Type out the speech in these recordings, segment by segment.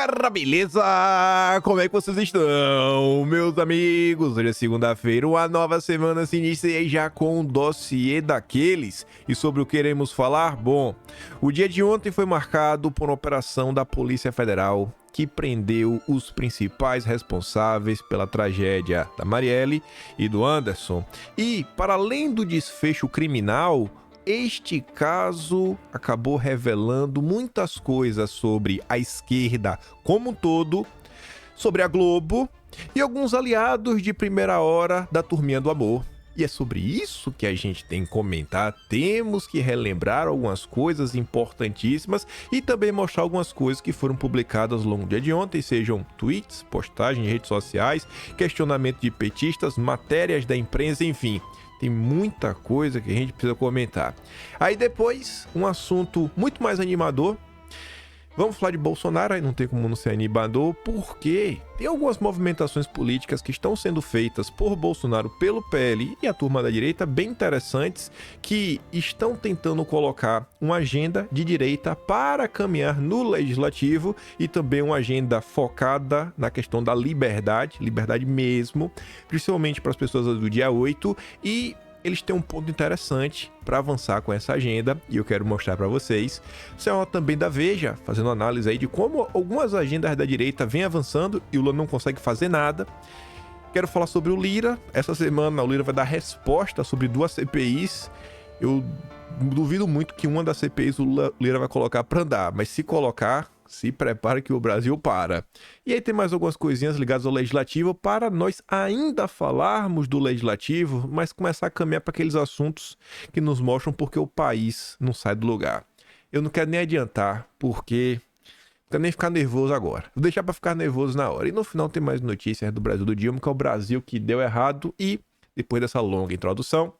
galera, beleza? Como é que vocês estão, meus amigos? Hoje é segunda-feira, uma nova semana se inicia já com um dossiê daqueles. E sobre o que iremos falar? Bom, o dia de ontem foi marcado por uma operação da Polícia Federal que prendeu os principais responsáveis pela tragédia da Marielle e do Anderson. E, para além do desfecho criminal, este caso acabou revelando muitas coisas sobre a esquerda como um todo, sobre a Globo e alguns aliados de primeira hora da Turminha do Amor. E é sobre isso que a gente tem que comentar. Temos que relembrar algumas coisas importantíssimas e também mostrar algumas coisas que foram publicadas ao longo do dia de ontem, sejam tweets, postagens em redes sociais, questionamento de petistas, matérias da imprensa, enfim. Tem muita coisa que a gente precisa comentar. Aí depois, um assunto muito mais animador. Vamos falar de Bolsonaro, aí não tem como não ser animador, porque tem algumas movimentações políticas que estão sendo feitas por Bolsonaro, pelo PL e a turma da direita, bem interessantes, que estão tentando colocar uma agenda de direita para caminhar no legislativo e também uma agenda focada na questão da liberdade mesmo, principalmente para as pessoas do dia 8, e eles têm um ponto interessante para avançar com essa agenda e eu quero mostrar para vocês. Isso é uma também da Veja, fazendo análise aí de como algumas agendas da direita vêm avançando e o Lula não consegue fazer nada. Quero falar sobre o Lira. Essa semana o Lira vai dar resposta sobre duas CPIs. Eu duvido muito que uma das CPIs o Lira vai colocar para andar, mas se colocar, se prepara que o Brasil para. E aí tem mais algumas coisinhas ligadas ao Legislativo para nós ainda falarmos do Legislativo, mas começar a caminhar para aqueles assuntos que nos mostram porque o país não sai do lugar. Eu não quero nem adiantar, porque não quero nem ficar nervoso agora. Vou deixar para ficar nervoso na hora. E no final tem mais notícias do Brasil do Dilma, que é o Brasil que deu errado. E depois dessa longa introdução,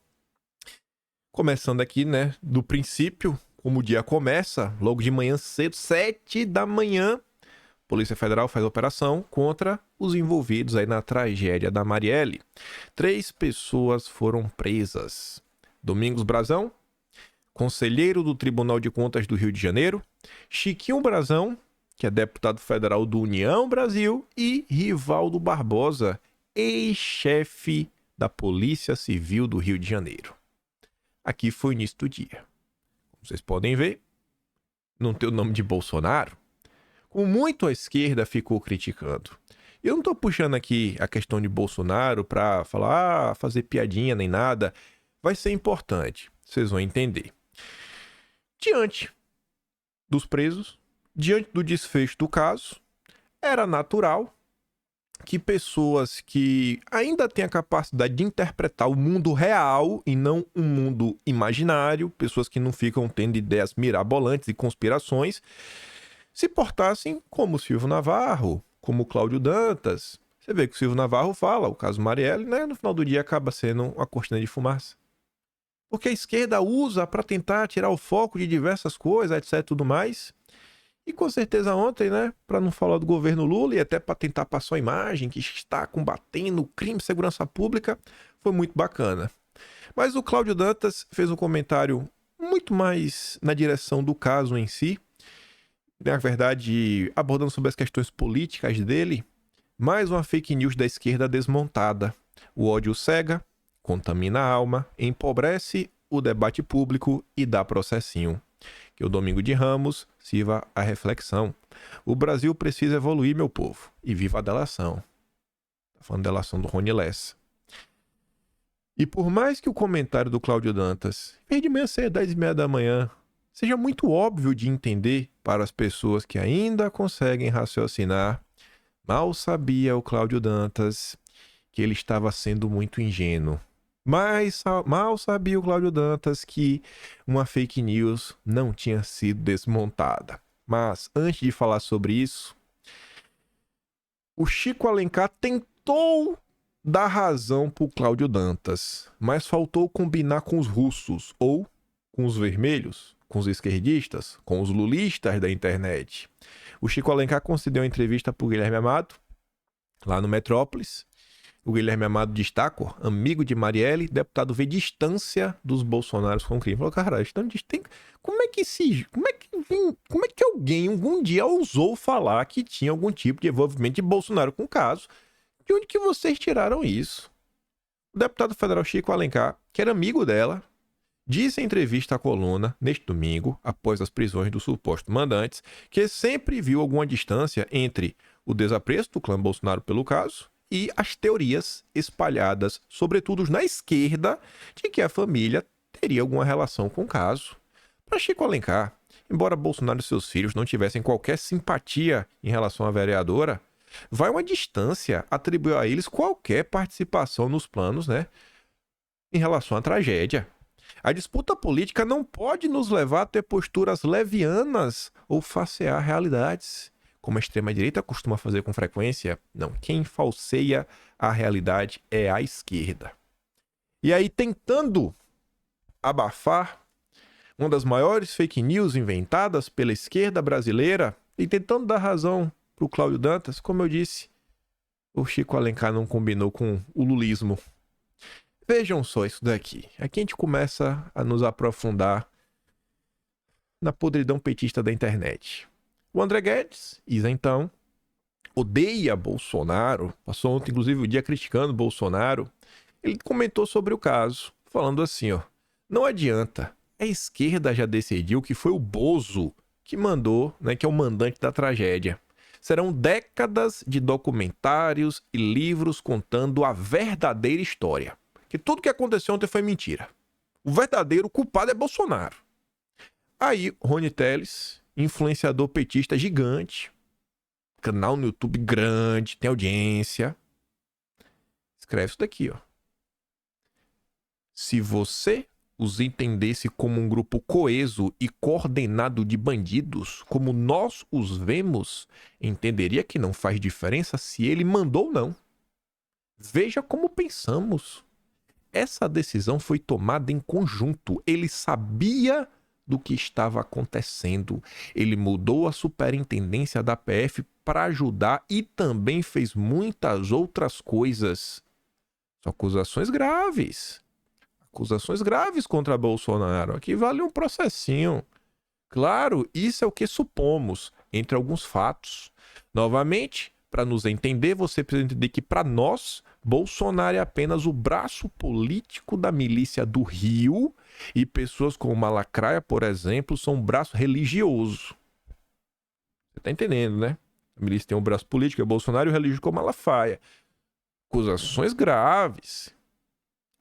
começando aqui, né, do princípio, como o dia começa, logo de manhã cedo, 7 da manhã, a Polícia Federal faz operação contra os envolvidos aí na tragédia da Marielle. 3 pessoas foram presas. Domingos Brazão, conselheiro do Tribunal de Contas do Rio de Janeiro, Chiquinho Brazão, que é deputado federal do União Brasil, e Rivaldo Barbosa, ex-chefe da Polícia Civil do Rio de Janeiro. Aqui foi o início do dia. Vocês podem ver, não tem o nome de Bolsonaro, como muito a esquerda ficou criticando. Eu não estou puxando aqui a questão de Bolsonaro para falar, fazer piadinha nem nada. Vai ser importante, vocês vão entender. Diante dos presos, diante do desfecho do caso, era natural que pessoas que ainda têm a capacidade de interpretar o mundo real e não um mundo imaginário, pessoas que não ficam tendo ideias mirabolantes e conspirações, se portassem como o Silvio Navarro, como o Cláudio Dantas. Você vê que o Silvio Navarro fala, o caso Marielle, né, no final do dia acaba sendo uma cortina de fumaça. Porque a esquerda usa para tentar tirar o foco de diversas coisas, etc, e tudo mais. E com certeza ontem, né, para não falar do governo Lula e até para tentar passar a imagem que está combatendo o crime de segurança pública, foi muito bacana. Mas o Cláudio Dantas fez um comentário muito mais na direção do caso em si, na verdade abordando sobre as questões políticas dele, mais uma fake news da esquerda desmontada. O ódio cega, contamina a alma, empobrece o debate público e dá processinho. Que o Domingo de Ramos sirva a reflexão. O Brasil precisa evoluir, meu povo. E viva a delação. Tá falando da delação do Rony Lessa. E por mais que o comentário do Cláudio Dantas, em vez de manhã cedo, 10h30 da manhã, seja muito óbvio de entender para as pessoas que ainda conseguem raciocinar, mal sabia o Cláudio Dantas que ele estava sendo muito ingênuo. Mas mal sabia o Cláudio Dantas que uma fake news não tinha sido desmontada. Mas antes de falar sobre isso, o Chico Alencar tentou dar razão para o Cláudio Dantas, mas faltou combinar com os russos ou com os vermelhos, com os esquerdistas, com os lulistas da internet. O Chico Alencar concedeu uma entrevista para o Guilherme Amado, lá no Metrópolis. O Guilherme Amado destaca, amigo de Marielle, deputado vê distância dos bolsonaros com o crime. Falou, cara, como é que como é que alguém algum dia ousou falar que tinha algum tipo de envolvimento de Bolsonaro com o caso? De onde que vocês tiraram isso? O deputado federal Chico Alencar, que era amigo dela, disse em entrevista à coluna, neste domingo, após as prisões dos supostos mandantes, que sempre viu alguma distância entre o desapreço do clã Bolsonaro pelo caso e as teorias espalhadas, sobretudo na esquerda, de que a família teria alguma relação com o caso. Para Chico Alencar, embora Bolsonaro e seus filhos não tivessem qualquer simpatia em relação à vereadora, vai uma distância atribuir a eles qualquer participação nos planos, em relação à tragédia. A disputa política não pode nos levar a ter posturas levianas ou falsear realidades, como a extrema-direita costuma fazer com frequência. Não, quem falseia a realidade é a esquerda. E aí, tentando abafar uma das maiores fake news inventadas pela esquerda brasileira e tentando dar razão para o Cláudio Dantas, como eu disse, o Chico Alencar não combinou com o lulismo. Vejam só isso daqui. Aqui a gente começa a nos aprofundar na podridão petista da internet. O André Guedes, isentão, odeia Bolsonaro, passou ontem inclusive o dia criticando Bolsonaro. Ele comentou sobre o caso, falando assim, não adianta, a esquerda já decidiu que foi o Bozo que mandou, que é o mandante da tragédia. Serão décadas de documentários e livros contando a verdadeira história. Que tudo que aconteceu ontem foi mentira. O verdadeiro culpado é Bolsonaro. Aí, Rony Telles, influenciador petista gigante, canal no YouTube grande, tem audiência, escreve isso daqui, Se você os entendesse como um grupo coeso e coordenado de bandidos, como nós os vemos, entenderia que não faz diferença se ele mandou ou não. Veja como pensamos. Essa decisão foi tomada em conjunto. Ele sabia do que estava acontecendo. Ele mudou a superintendência da PF para ajudar e também fez muitas outras coisas. São acusações graves. Acusações graves contra Bolsonaro. Aqui vale um processinho. Claro, isso é o que supomos, entre alguns fatos. Novamente, para nos entender, você precisa entender que, para nós, Bolsonaro é apenas o braço político da milícia do Rio e pessoas como Malacraia, por exemplo, são um braço religioso. Você tá entendendo, né? A milícia tem um braço político, é Bolsonaro, e o religioso como Malafaia. Acusações graves.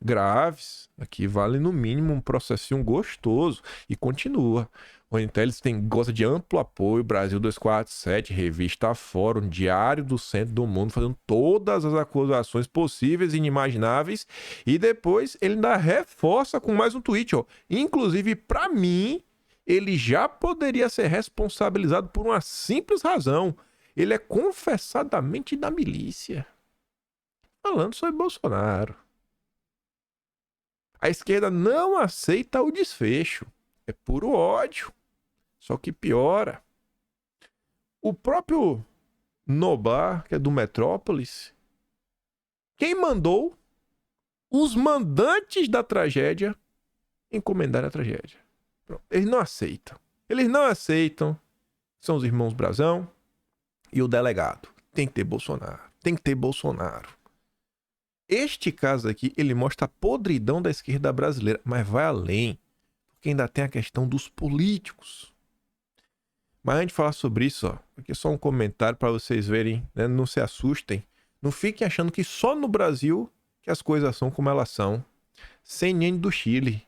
Graves. Aqui vale no mínimo um processinho gostoso. E continua. O Intellis gosta de amplo apoio, Brasil 247, Revista Fórum, Diário do Centro do Mundo, fazendo todas as acusações possíveis e inimagináveis. E depois ele ainda reforça com mais um tweet, Inclusive, para mim, ele já poderia ser responsabilizado por uma simples razão. Ele é confessadamente da milícia. Falando sobre Bolsonaro. A esquerda não aceita o desfecho. É puro ódio. Só que piora. O próprio Noblar, que é do Metrópolis, quem mandou os mandantes da tragédia encomendar a tragédia. Pronto. Eles não aceitam. Eles não aceitam. São os irmãos Brazão e o delegado. Tem que ter Bolsonaro. Tem que ter Bolsonaro. Este caso aqui, ele mostra a podridão da esquerda brasileira, mas vai além, porque ainda tem a questão dos políticos. Mas antes de falar sobre isso, aqui é só um comentário para vocês verem, não se assustem. Não fiquem achando que só no Brasil que as coisas são como elas são. CNN do Chile.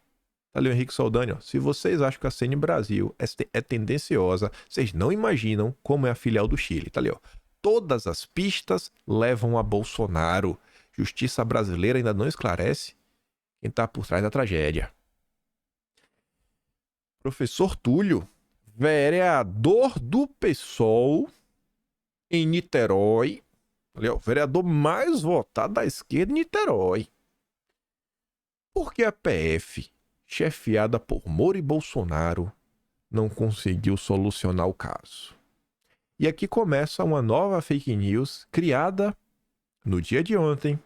Tá ali o Henrique Soldani, Se vocês acham que a CNN Brasil é tendenciosa, vocês não imaginam como é a filial do Chile. Tá ali, Todas as pistas levam a Bolsonaro. Justiça brasileira ainda não esclarece quem está por trás da tragédia. Professor Túlio, vereador do PSOL em Niterói. Ali, vereador mais votado da esquerda em Niterói. Por que a PF, chefiada por Moro e Bolsonaro, não conseguiu solucionar o caso? E aqui começa uma nova fake news criada no dia de ontem,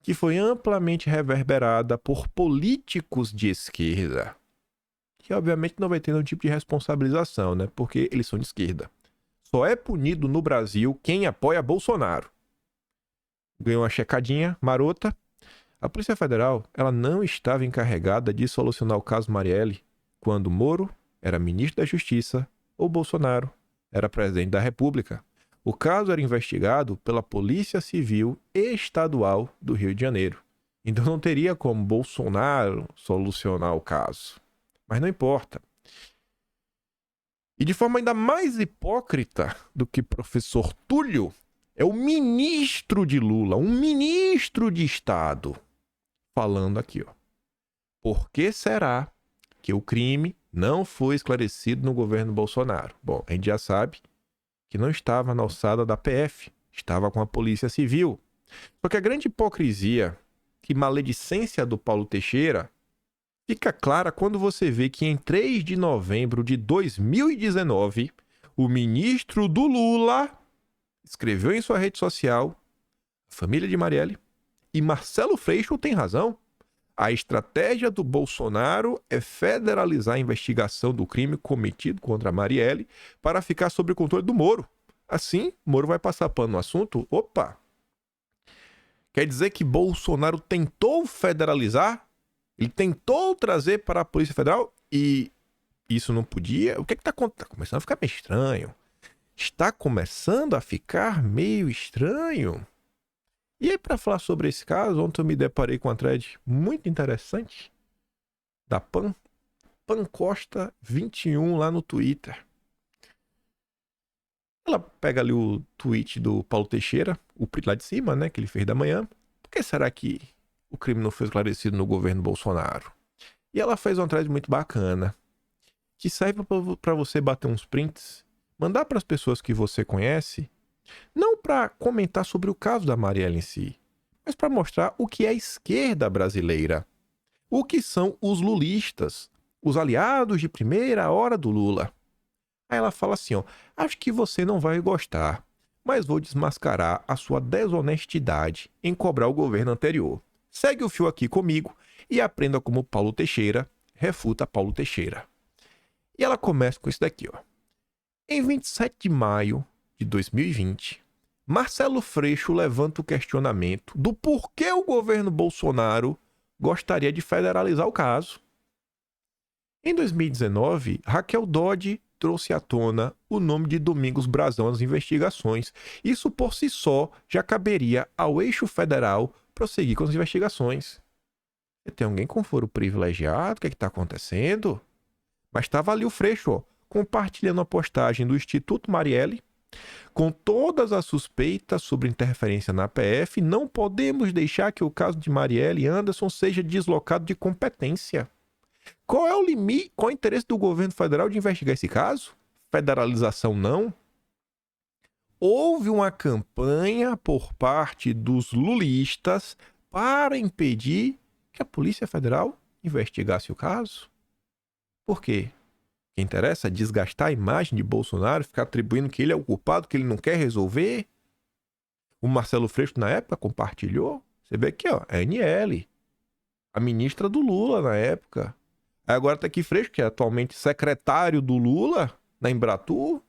que foi amplamente reverberada por políticos de esquerda. que obviamente não vai ter nenhum tipo de responsabilização, né? Porque eles são de esquerda. Só é punido no Brasil quem apoia Bolsonaro. Ganhou uma checadinha marota. A Polícia Federal, ela não estava encarregada de solucionar o caso Marielle quando Moro era ministro da Justiça ou Bolsonaro era presidente da República. O caso era investigado pela Polícia Civil Estadual do Rio de Janeiro. Então não teria como Bolsonaro solucionar o caso. Mas não importa. E de forma ainda mais hipócrita do que professor Túlio, é o ministro de Lula, um ministro de Estado, falando aqui, ó. Por que será que o crime não foi esclarecido no governo Bolsonaro? Bom, a gente já sabe que não estava na alçada da PF, estava com a Polícia Civil. Só que a grande hipocrisia e maledicência do Paulo Teixeira fica clara quando você vê que em 3 de novembro de 2019, o ministro do Lula escreveu em sua rede social, a família de Marielle, e Marcelo Freixo tem razão. A estratégia do Bolsonaro é federalizar a investigação do crime cometido contra Marielle para ficar sob o controle do Moro. Assim, Moro vai passar pano no assunto. Opa! Quer dizer que Bolsonaro tentou federalizar? Ele tentou trazer para a Polícia Federal e isso não podia? O que está acontecendo? Está começando a ficar meio estranho. Está começando a ficar meio estranho. E aí, para falar sobre esse caso, ontem eu me deparei com uma thread muito interessante da Pan Costa 21 lá no Twitter. Ela pega ali o tweet do Paulo Teixeira, o print lá de cima, né, que ele fez da manhã. Por que será que o crime não foi esclarecido no governo Bolsonaro? E ela fez uma thread muito bacana, que serve para você bater uns prints, mandar para as pessoas que você conhece, não para comentar sobre o caso da Marielle em si, mas para mostrar o que é a esquerda brasileira, o que são os lulistas, os aliados de primeira hora do Lula. Aí ela fala assim, ó, acho que você não vai gostar, mas vou desmascarar a sua desonestidade em cobrar o governo anterior. Segue o fio aqui comigo e aprenda como Paulo Teixeira refuta Paulo Teixeira. E ela começa com isso daqui, ó. Em 27 de maio de 2020, Marcelo Freixo levanta o questionamento do porquê o governo Bolsonaro gostaria de federalizar o caso. Em 2019, Raquel Dodge trouxe à tona o nome de Domingos Brazão nas investigações. Isso por si só já caberia ao eixo federal prosseguir com as investigações. Tem alguém com foro privilegiado? O que está acontecendo? Mas estava ali o Freixo, ó, compartilhando a postagem do Instituto Marielle. Com todas as suspeitas sobre interferência na PF, não podemos deixar que o caso de Marielle Anderson seja deslocado de competência. Qual é o limite, qual é o interesse do governo federal de investigar esse caso? Federalização não? Houve uma campanha por parte dos lulistas para impedir que a Polícia Federal investigasse o caso. Por quê? O que interessa é desgastar a imagem de Bolsonaro, ficar atribuindo que ele é o culpado, que ele não quer resolver. O Marcelo Freixo, na época, compartilhou. Você vê aqui, ó, a Aniele, a ministra do Lula na época. Aí agora tá aqui Freixo, que é atualmente secretário do Lula, na Embratur.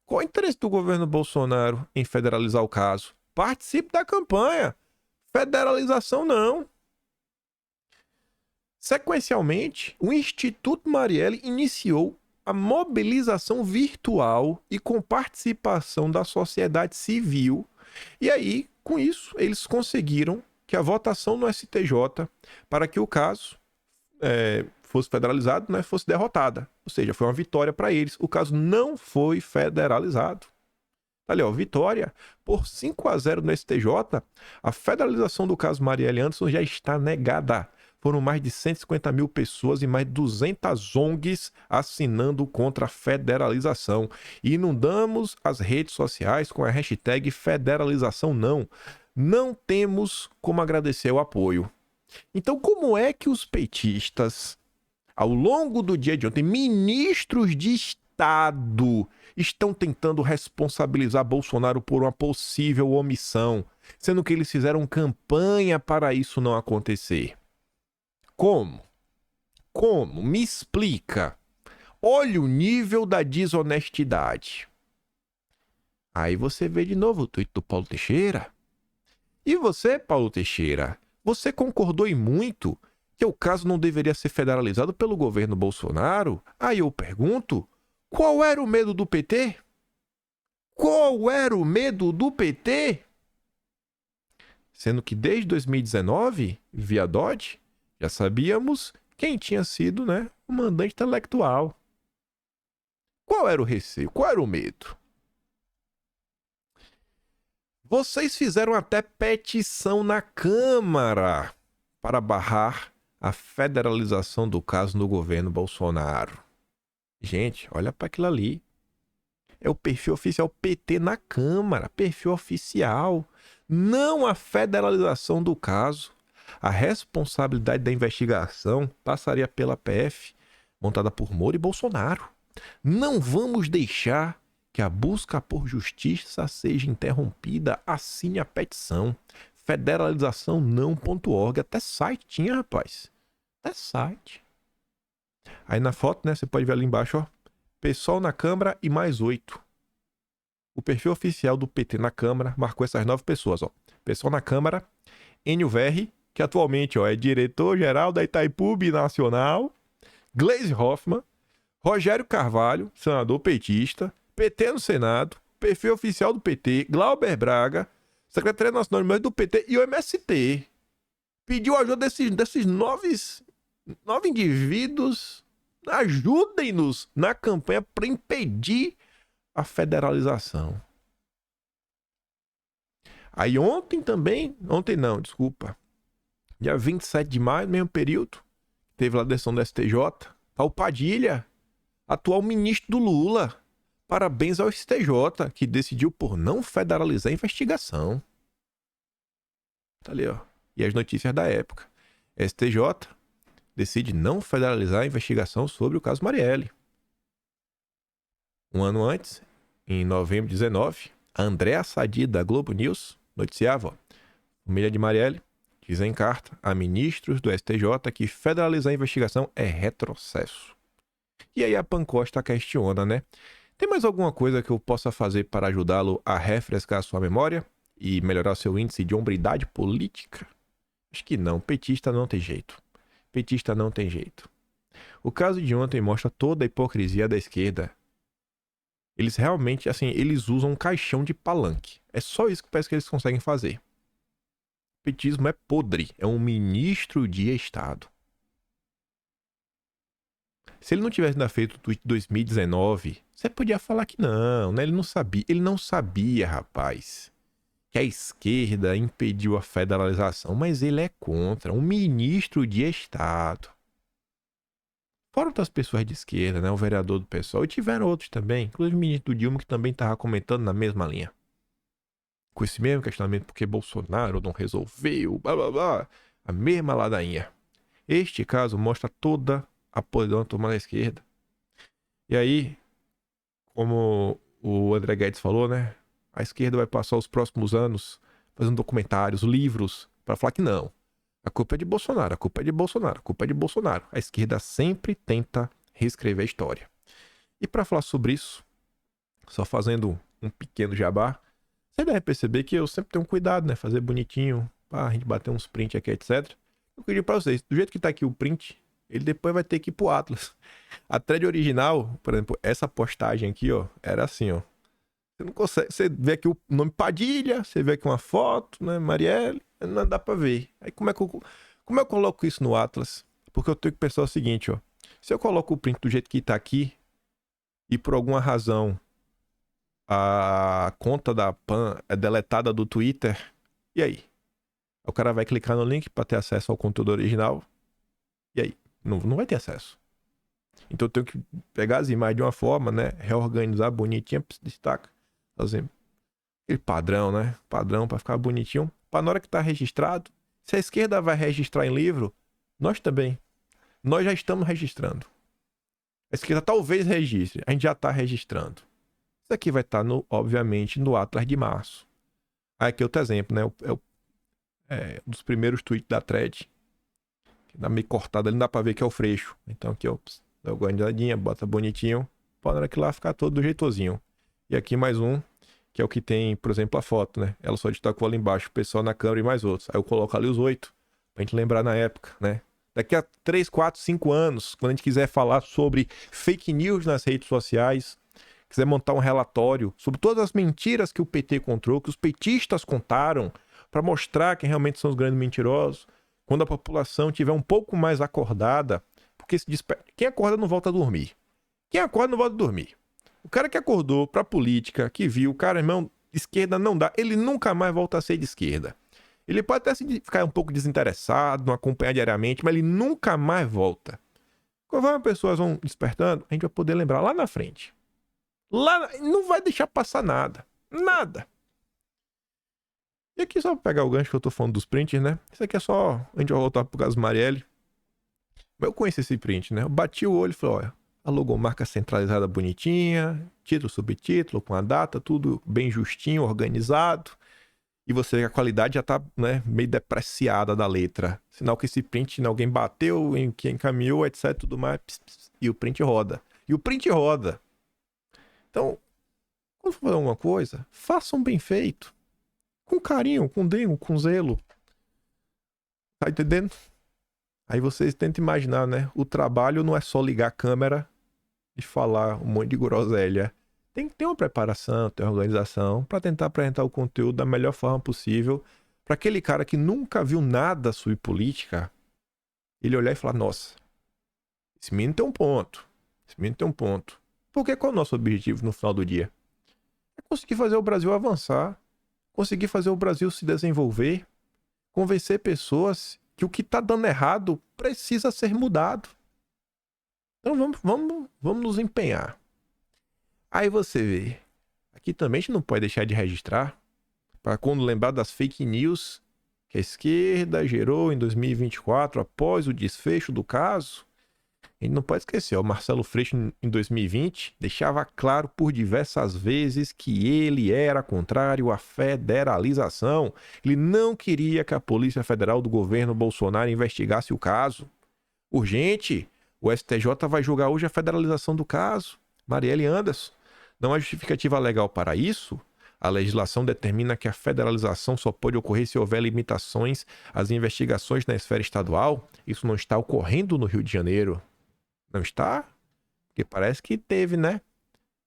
Qual o interesse do governo Bolsonaro em federalizar o caso? Participe da campanha. Federalização não. Sequencialmente, o Instituto Marielle iniciou a mobilização virtual e com participação da sociedade civil. E aí, com isso, eles conseguiram que a votação no STJ para que o caso fosse federalizado, né, fosse derrotada. Ou seja, foi uma vitória para eles. O caso não foi federalizado. Ali, ó, vitória por 5-0 no STJ. A federalização do caso Marielle Anderson já está negada. Foram mais de 150 mil pessoas e mais de 200 ONGs assinando contra a federalização. E inundamos as redes sociais com a hashtag federalização não. Não temos como agradecer o apoio. Então, como é que os petistas, ao longo do dia de ontem, ministros de Estado, estão tentando responsabilizar Bolsonaro por uma possível omissão, sendo que eles fizeram campanha para isso não acontecer? Como? Como? Me explica. Olha o nível da desonestidade. Aí você vê de novo o tweet do Paulo Teixeira. E você, Paulo Teixeira, você concordou em muito que o caso não deveria ser federalizado pelo governo Bolsonaro? Aí eu pergunto, qual era o medo do PT? Qual era o medo do PT? Sendo que desde 2019, via Dodge, já sabíamos quem tinha sido, né, o mandante intelectual. Qual era o receio? Qual era o medo? Vocês fizeram até petição na Câmara para barrar a federalização do caso no governo Bolsonaro. Gente, olha para aquilo ali. É o perfil oficial PT na Câmara, perfil oficial. Não a federalização do caso. A responsabilidade da investigação passaria pela PF, montada por Moro e Bolsonaro. Não vamos deixar que a busca por justiça seja interrompida. Assine a petição. Federalização não.org. Até site tinha, rapaz. Até site. Aí na foto, né, você pode ver ali embaixo, ó. Pessoal na Câmara e mais 8. O perfil oficial do PT na Câmara marcou essas 9 pessoas, ó. Pessoal na Câmara, Enio Verri, que atualmente, ó, é diretor-geral da Itaipu Binacional, Gleisi Hoffmann, Rogério Carvalho, senador petista, PT no Senado, perfil oficial do PT, Glauber Braga, Secretaria Nacional de Membros do PT e o MST. Pediu ajuda desses 9 indivíduos. Ajudem-nos na campanha para impedir a federalização. Aí ontem, dia 27 de maio, mesmo período, teve lá a decisão do STJ, tá o Padilha, atual ministro do Lula. Parabéns ao STJ, que decidiu por não federalizar a investigação. Tá ali, ó. E as notícias da época. STJ decide não federalizar a investigação sobre o caso Marielle. Um ano antes, em novembro de 19, a Andréa Sadi, da Globo News, noticiava, ó, família de Marielle diz em carta a ministros do STJ que federalizar a investigação é retrocesso. E aí a Pancosta questiona, né? Tem mais alguma coisa que eu possa fazer para ajudá-lo a refrescar sua memória e melhorar seu índice de hombridade política? Acho que não. Petista não tem jeito. Petista não tem jeito. O caso de ontem mostra toda a hipocrisia da esquerda. Eles realmente, assim, eles usam um caixão de palanque. É só isso que parece que eles conseguem fazer. O petismo é podre. É um ministro de Estado. Se ele não tivesse ainda feito o tweet de 2019, você podia falar que não, né? Ele não sabia. Ele não sabia, rapaz, que a esquerda impediu a federalização, mas ele é contra. Um ministro de Estado. Fora outras pessoas de esquerda, né? O vereador do PSOL. E tiveram outros também. Inclusive o ministro do Dilma, que também estava comentando na mesma linha. Com esse mesmo questionamento, porque Bolsonaro não resolveu, blá blá blá. A mesma ladainha. Este caso mostra toda a podridão tomada à esquerda. E aí, como o André Guedes falou, né? A esquerda vai passar os próximos anos fazendo documentários, livros, para falar que não. A culpa é de Bolsonaro, a culpa é de Bolsonaro, a culpa é de Bolsonaro. A esquerda sempre tenta reescrever a história. E para falar sobre isso, só fazendo um pequeno jabá, você deve perceber que eu sempre tenho cuidado, né? Fazer bonitinho, pra gente bater uns prints aqui, etc. Eu queria pra vocês, do jeito que tá aqui o print, ele depois vai ter que ir pro Atlas. A thread original, por exemplo, essa postagem aqui, ó, era assim, ó. Você não consegue, você vê aqui o nome Padilha, você vê aqui uma foto, né, Marielle, não dá pra ver. Aí como é que eu coloco isso no Atlas? Porque eu tenho que pensar o seguinte, ó. Se eu coloco o print do jeito que tá aqui e por alguma razão a conta da PAN é deletada do Twitter, e aí? O cara vai clicar no link para ter acesso ao conteúdo original, e aí? Não vai ter acesso. Então eu tenho que pegar as imagens de uma forma, né? Reorganizar bonitinho, destaca, fazer aquele padrão, né? Padrão para ficar bonitinho, para na hora que tá registrado, se a esquerda vai registrar em livro, nós também. Nós já estamos registrando. A esquerda talvez registre, a gente já tá registrando. Isso aqui vai estar, obviamente, no Atlas de março. Aí aqui outro exemplo, né? É um dos primeiros tweets da thread. Dá meio cortado ali, não dá pra ver que é o Freixo. Então aqui, ó, dá uma guardadinha, bota bonitinho. Pode aqui lá ficar todo do jeitosinho. E aqui mais um, que é o que tem, por exemplo, a foto, né? Ela só destacou ali embaixo, o pessoal na câmera e mais outros. Aí eu coloco ali os 8, pra gente lembrar na época, né? Daqui a 3, 4, 5 anos, quando a gente quiser falar sobre fake news nas redes sociais, quiser montar um relatório sobre todas as mentiras que o PT contou, que os petistas contaram, para mostrar quem realmente são os grandes mentirosos, quando a população tiver um pouco mais acordada, porque quem acorda não volta a dormir. Quem acorda não volta a dormir. O cara que acordou pra política, que viu, o cara, irmão, esquerda não dá, ele nunca mais volta a ser de esquerda. Ele pode até ficar um pouco desinteressado, não acompanhar diariamente, mas ele nunca mais volta. Conforme as pessoas vão despertando, a gente vai poder lembrar lá na frente. Lá não vai deixar passar nada. Nada. E aqui só pra pegar o gancho que eu tô falando dos prints, né? Isso aqui é só... A gente vai voltar pro caso Marielle. Mas eu conheci esse print, né? Eu bati o olho e falei, olha, a logomarca centralizada bonitinha, título, subtítulo, com a data, tudo bem justinho, organizado. E você vê que a qualidade já tá, né, meio depreciada da letra. Sinal que esse print alguém bateu, em quem encaminhou, etc, tudo mais, e o print roda. E o print roda. Então, quando for fazer alguma coisa, façam bem feito. Com carinho, com dengo, com zelo. Tá entendendo? Aí vocês tentam imaginar, né? O trabalho não é só ligar a câmera e falar um monte de groselha. Tem que ter uma preparação, ter uma organização para tentar apresentar o conteúdo da melhor forma possível para aquele cara que nunca viu nada sobre política, ele olhar e falar, nossa, esse menino tem um ponto. Esse menino tem um ponto. Porque qual é o nosso objetivo no final do dia? É conseguir fazer o Brasil avançar, conseguir fazer o Brasil se desenvolver, convencer pessoas que o que está dando errado precisa ser mudado. Então vamos nos empenhar. Aí você vê, aqui também a gente não pode deixar de registrar, para quando lembrar das fake news que a esquerda gerou em 2024 após o desfecho do caso, a gente não pode esquecer, o Marcelo Freixo em 2020 deixava claro por diversas vezes que ele era contrário à federalização. Ele não queria que a Polícia Federal do governo Bolsonaro investigasse o caso. Urgente, o STJ vai julgar hoje a federalização do caso. Marielle Anderson. Não há justificativa legal para isso? A legislação determina que a federalização só pode ocorrer se houver limitações às investigações na esfera estadual. Isso não está ocorrendo no Rio de Janeiro. Não está? Porque parece que teve, né?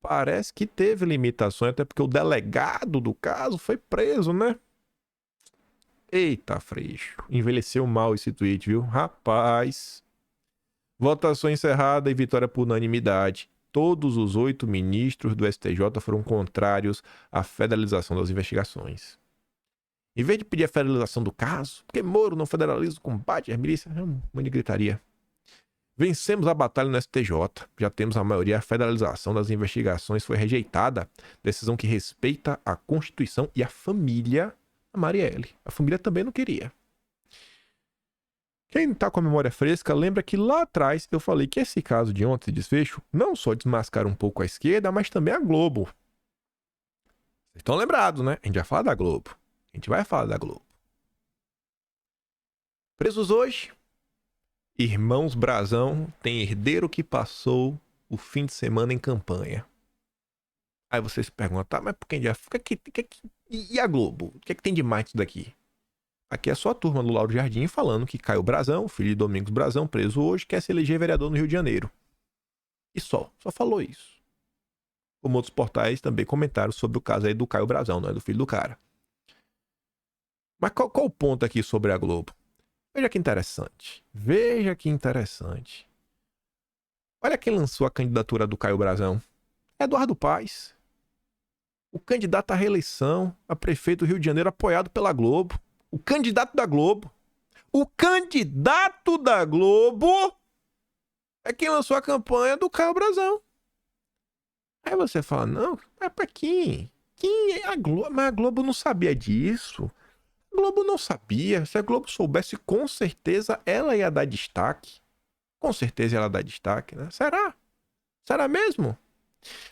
Parece que teve limitações, até porque o delegado do caso foi preso, né? Eita, Freixo. Envelheceu mal esse tweet, viu? Rapaz. Votação encerrada e vitória por unanimidade. Todos os 8 ministros do STJ foram contrários à federalização das investigações. Em vez de pedir a federalização do caso, porque Moro não federaliza o combate às milícias, é uma gritaria. Vencemos a batalha no STJ, já temos a maioria, a federalização das investigações foi rejeitada, decisão que respeita a Constituição e a família da Marielle. A família também não queria. Quem tá com a memória fresca, lembra que lá atrás eu falei que esse caso de ontem, desfecho, não só desmascara um pouco a esquerda, mas também a Globo. Vocês estão lembrados, né? A gente vai falar da Globo. A gente vai falar da Globo. Presos hoje, irmãos Brazão tem herdeiro que passou o fim de semana em campanha. Aí vocês se perguntam, tá, mas por que já... E a Globo? O que é que tem de mais disso daqui? Aqui é só a turma do Lauro Jardim falando que Caio Brazão, filho de Domingos Brazão, preso hoje, quer se eleger vereador no Rio de Janeiro. E só falou isso. Como outros portais também comentaram sobre o caso aí do Caio Brazão, não é do filho do cara. Mas qual o ponto aqui sobre a Globo? Veja que interessante. Veja que interessante. Olha quem lançou a candidatura do Caio Brazão. Eduardo Paes. O candidato à reeleição a prefeito do Rio de Janeiro apoiado pela Globo. O candidato da Globo. O candidato da Globo é quem lançou a campanha do Caio Brazão. Aí você fala, não, mas pra quem? Quem é a Globo? Mas a Globo não sabia disso. A Globo não sabia. Se a Globo soubesse, com certeza ela ia dar destaque. Com certeza ela ia dar destaque, né? Será? Será mesmo?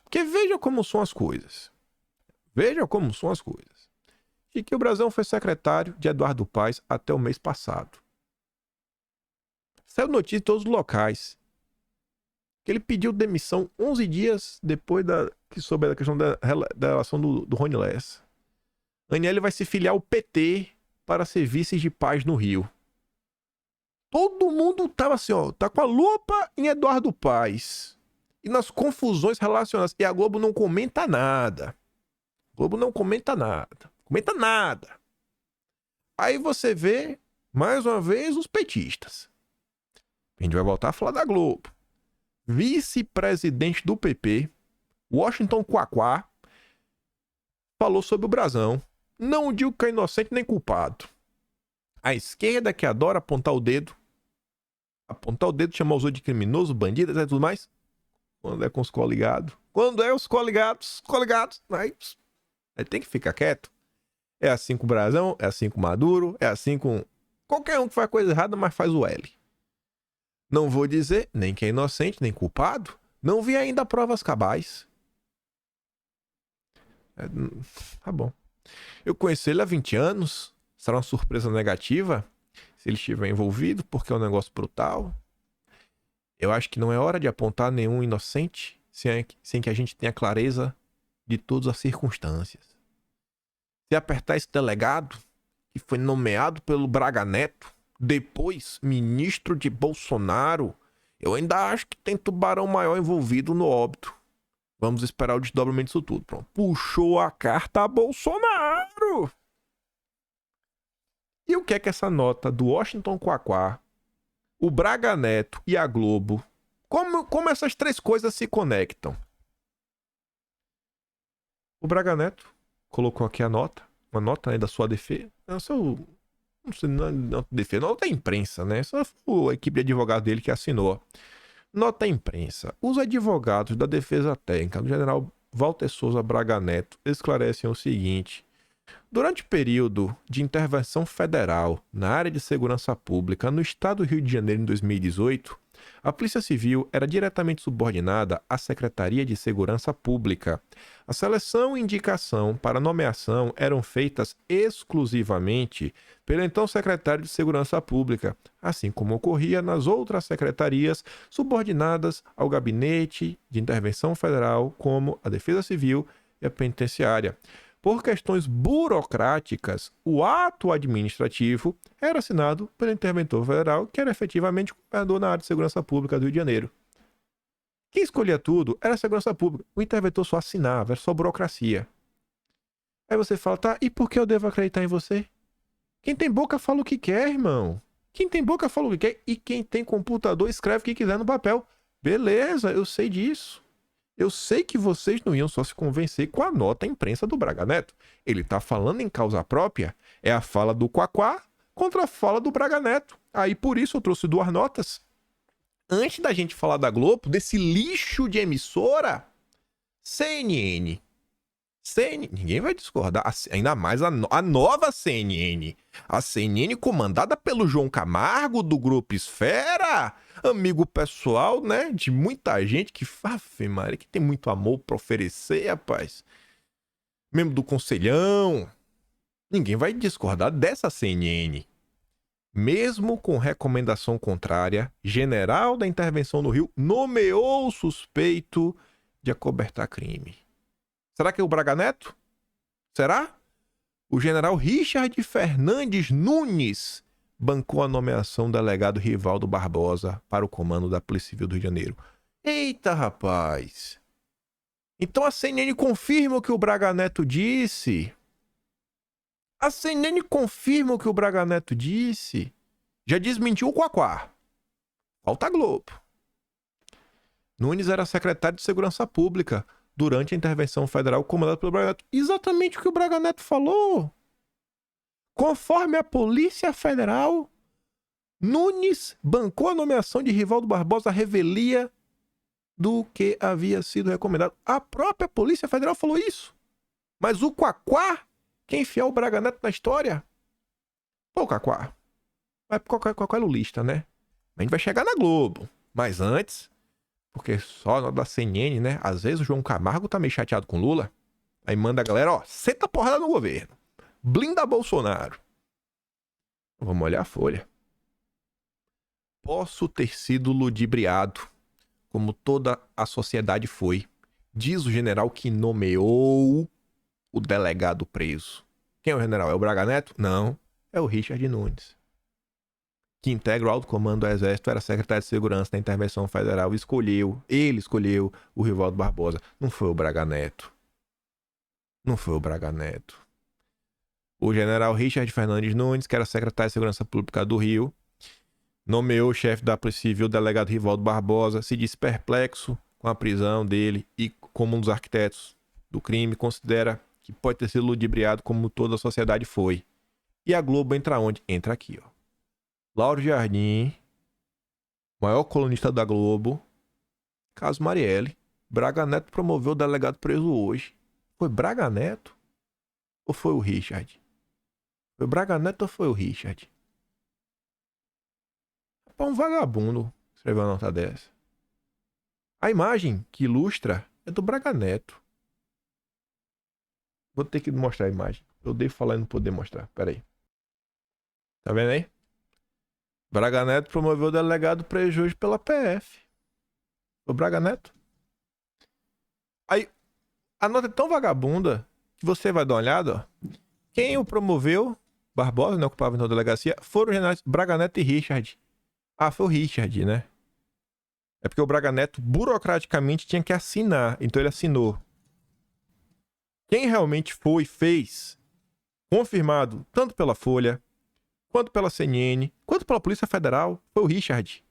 Porque veja como são as coisas. Veja como são as coisas. E que o Brazão foi secretário de Eduardo Paes até o mês passado. Saiu notícia em todos os locais. Que ele pediu demissão 11 dias depois que soube da questão da relação do Rony Lessa. Aniele vai se filiar ao PT para ser vice de paz no Rio. Todo mundo tava assim, ó, tá com a lupa em Eduardo Paes. E nas confusões relacionadas. E a Globo não comenta nada. A Globo não comenta nada. Comenta nada. Aí você vê, mais uma vez, os petistas. A gente vai voltar a falar da Globo. Vice-presidente do PP, Washington Quaquá, falou sobre o Brasão. Não digo que é inocente nem culpado. A esquerda que adora apontar o dedo, chamar os outros de criminoso, bandido e tudo mais. Quando é com os coligados. Quando é os coligados, aí tem que ficar quieto. É assim com o Brasão, é assim com o Maduro, é assim com qualquer um que faz coisa errada, mas faz o L. Não vou dizer nem que é inocente, nem culpado. Não vi ainda provas cabais. Tá bom. Eu conheci ele há 20 anos. Será uma surpresa negativa se ele estiver envolvido, porque é um negócio brutal. Eu acho que não é hora de apontar nenhum inocente sem que a gente tenha clareza de todas as circunstâncias. Se apertar esse delegado, que foi nomeado pelo Braga Neto, depois ministro de Bolsonaro, eu ainda acho que tem tubarão maior envolvido no óbito. Vamos esperar o desdobramento disso tudo. Pronto. Puxou a carta a Bolsonaro. E o que é que essa nota do Washington Quaquá, o Braga Neto e a Globo, como essas três coisas se conectam? O Braga Neto colocou aqui a nota, uma nota, né, da sua defesa. Não sei, não defesa, nota da imprensa, né? Só foi a equipe de advogado dele que assinou. Nota à imprensa. Os advogados da defesa técnica do general Walter Souza Braga Neto esclarecem o seguinte: durante o período de intervenção federal na área de segurança pública no estado do Rio de Janeiro em 2018, a Polícia Civil era diretamente subordinada à Secretaria de Segurança Pública. A seleção e indicação para nomeação eram feitas exclusivamente pelo então secretário de Segurança Pública, assim como ocorria nas outras secretarias subordinadas ao Gabinete de Intervenção Federal, como a Defesa Civil e a Penitenciária. Por questões burocráticas, o ato administrativo era assinado pelo interventor federal, que era efetivamente o governador na área de segurança pública do Rio de Janeiro. Quem escolhia tudo era a segurança pública. O interventor só assinava, era só burocracia. Aí você fala, tá, e por que eu devo acreditar em você? Quem tem boca fala o que quer, irmão. Quem tem boca fala o que quer, e quem tem computador escreve o que quiser no papel. Beleza, eu sei disso. Eu sei que vocês não iam só se convencer com a nota imprensa do Braga Neto. Ele tá falando em causa própria. É a fala do Quaquá contra a fala do Braga Neto. Aí por isso eu trouxe duas notas. Antes da gente falar da Globo, desse lixo de emissora, CNN. Ninguém vai discordar. Ainda mais a nova CNN. A CNN comandada pelo João Camargo, do Grupo Esfera. Amigo pessoal, né? De muita gente que Maria, que tem muito amor pra oferecer, rapaz. Membro do Conselhão. Ninguém vai discordar dessa CNN. Mesmo com recomendação contrária, general da intervenção no Rio nomeou o suspeito de acobertar crime. Será que é o Braga Neto? Será? O general Richard Fernandes Nunes bancou a nomeação do delegado Rivaldo Barbosa para o comando da Polícia Civil do Rio de Janeiro. Eita, rapaz! Então a CNN confirma o que o Braga Neto disse. A CNN confirma o que o Braga Neto disse. Já desmentiu o Quaquá. Falta a Globo. Nunes era secretário de Segurança Pública durante a intervenção federal comandada pelo Braga Neto. Exatamente o que o Braga Neto falou. Conforme a Polícia Federal, Nunes bancou a nomeação de Rivaldo Barbosa à revelia do que havia sido recomendado. A própria Polícia Federal falou isso. Mas o Quaquá quer enfiar o Braga Neto na história? Pô, Quaquá. Quaquá é lulista, né? A gente vai chegar na Globo. Mas antes, porque só na da CNN, né? Às vezes o João Camargo tá meio chateado com Lula. Aí manda a galera, ó, senta a porrada no governo. Blinda Bolsonaro. Vamos olhar a folha. Posso ter sido ludibriado, como toda a sociedade foi, diz o general que nomeou o delegado preso. Quem é o general? É o Braga Neto? Não, é o Richard Nunes, que integra o alto comando do Exército, era secretário de Segurança da Intervenção Federal, ele escolheu o Rivaldo Barbosa. Não foi o Braga Neto. Não foi o Braga Neto. O general Richard Fernandes Nunes, que era secretário de Segurança Pública do Rio, nomeou o chefe da Polícia Civil, o delegado Rivaldo Barbosa, se diz perplexo com a prisão dele e, como um dos arquitetos do crime, considera que pode ter sido ludibriado como toda a sociedade foi. E a Globo entra onde? Entra aqui, ó. Lauro Jardim, maior colunista da Globo, caso Marielle. Braga Neto promoveu o delegado preso hoje. Foi Braga Neto ou foi o Richard? Foi Braga Neto ou foi o Richard? É um vagabundo escreveu uma nota dessa. A imagem que ilustra é do Braga Neto. Vou ter que mostrar a imagem. Eu devo falar e não poder mostrar. Pera aí. Tá vendo aí? Braga Neto promoveu o delegado preso hoje pela PF. Foi Braga Neto? Aí, a nota é tão vagabunda que você vai dar uma olhada, ó. Quem o promoveu, Barbosa, né, ocupava então a delegacia, foram os generais Braga Neto e Richard. Ah, foi o Richard, né? É porque o Braga Neto, burocraticamente, tinha que assinar. Então ele assinou. Quem realmente foi, fez, confirmado, tanto pela Folha, quanto pela CNN, quanto pela Polícia Federal, foi o Richard.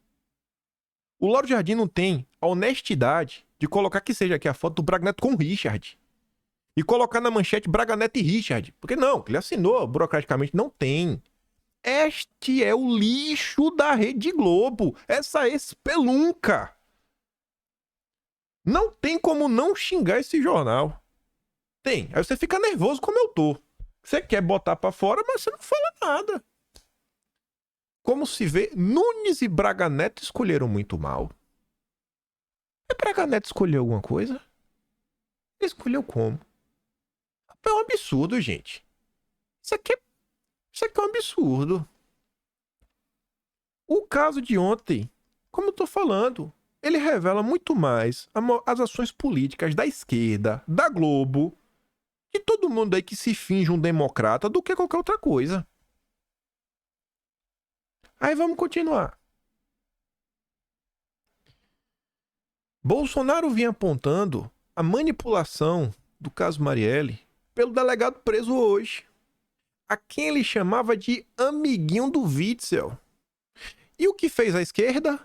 O Lauro Jardim não tem a honestidade de colocar que seja aqui a foto do Braga Neto com o Richard. E colocar na manchete Braga Neto e Richard. Porque não, ele assinou burocraticamente. Não tem. Este é o lixo da Rede Globo. Essa espelunca. Não tem como não xingar esse jornal. Tem. Aí você fica nervoso como eu tô. Você quer botar pra fora, mas você não fala nada. Como se vê, Nunes e Braga Neto escolheram muito mal. É Braga Neto escolheu alguma coisa? Ele escolheu como? É um absurdo, gente. Isso aqui é um absurdo. O caso de ontem, como eu tô falando, ele revela muito mais as ações políticas da esquerda, da Globo, de todo mundo aí que se finge um democrata do que qualquer outra coisa. Aí vamos continuar. Bolsonaro vinha apontando a manipulação do caso Marielle pelo delegado preso hoje, a quem ele chamava de amiguinho do Witzel. E o que fez a esquerda?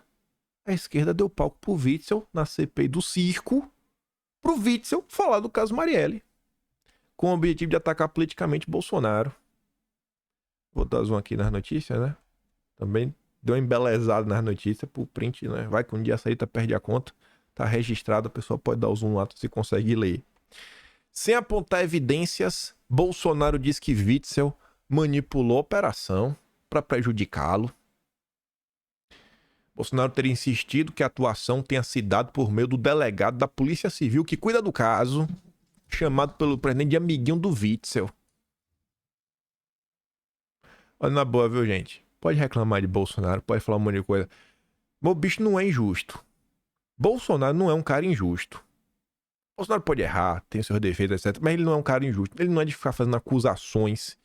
A esquerda deu palco pro Witzel na CPI do circo, pro Witzel falar do caso Marielle, com o objetivo de atacar politicamente Bolsonaro. Vou dar zoom aqui nas notícias, né? Também deu uma embelezada nas notícias pro print, né? Vai que um dia essa aí perde a conta. Tá registrado, a pessoa pode dar o zoom lá se consegue ler. Sem apontar evidências, Bolsonaro diz que Witzel manipulou a operação para prejudicá-lo. Bolsonaro teria insistido que a atuação tenha sido dada por meio do delegado da Polícia Civil que cuida do caso, chamado pelo presidente de amiguinho do Witzel. Olha, na boa, viu, gente? Pode reclamar de Bolsonaro, pode falar um monte de coisa. Mas o bicho não é injusto. Bolsonaro não é um cara injusto. Bolsonaro pode errar, tem seus defeitos, etc. Mas ele não é um cara injusto. Ele não é de ficar fazendo acusações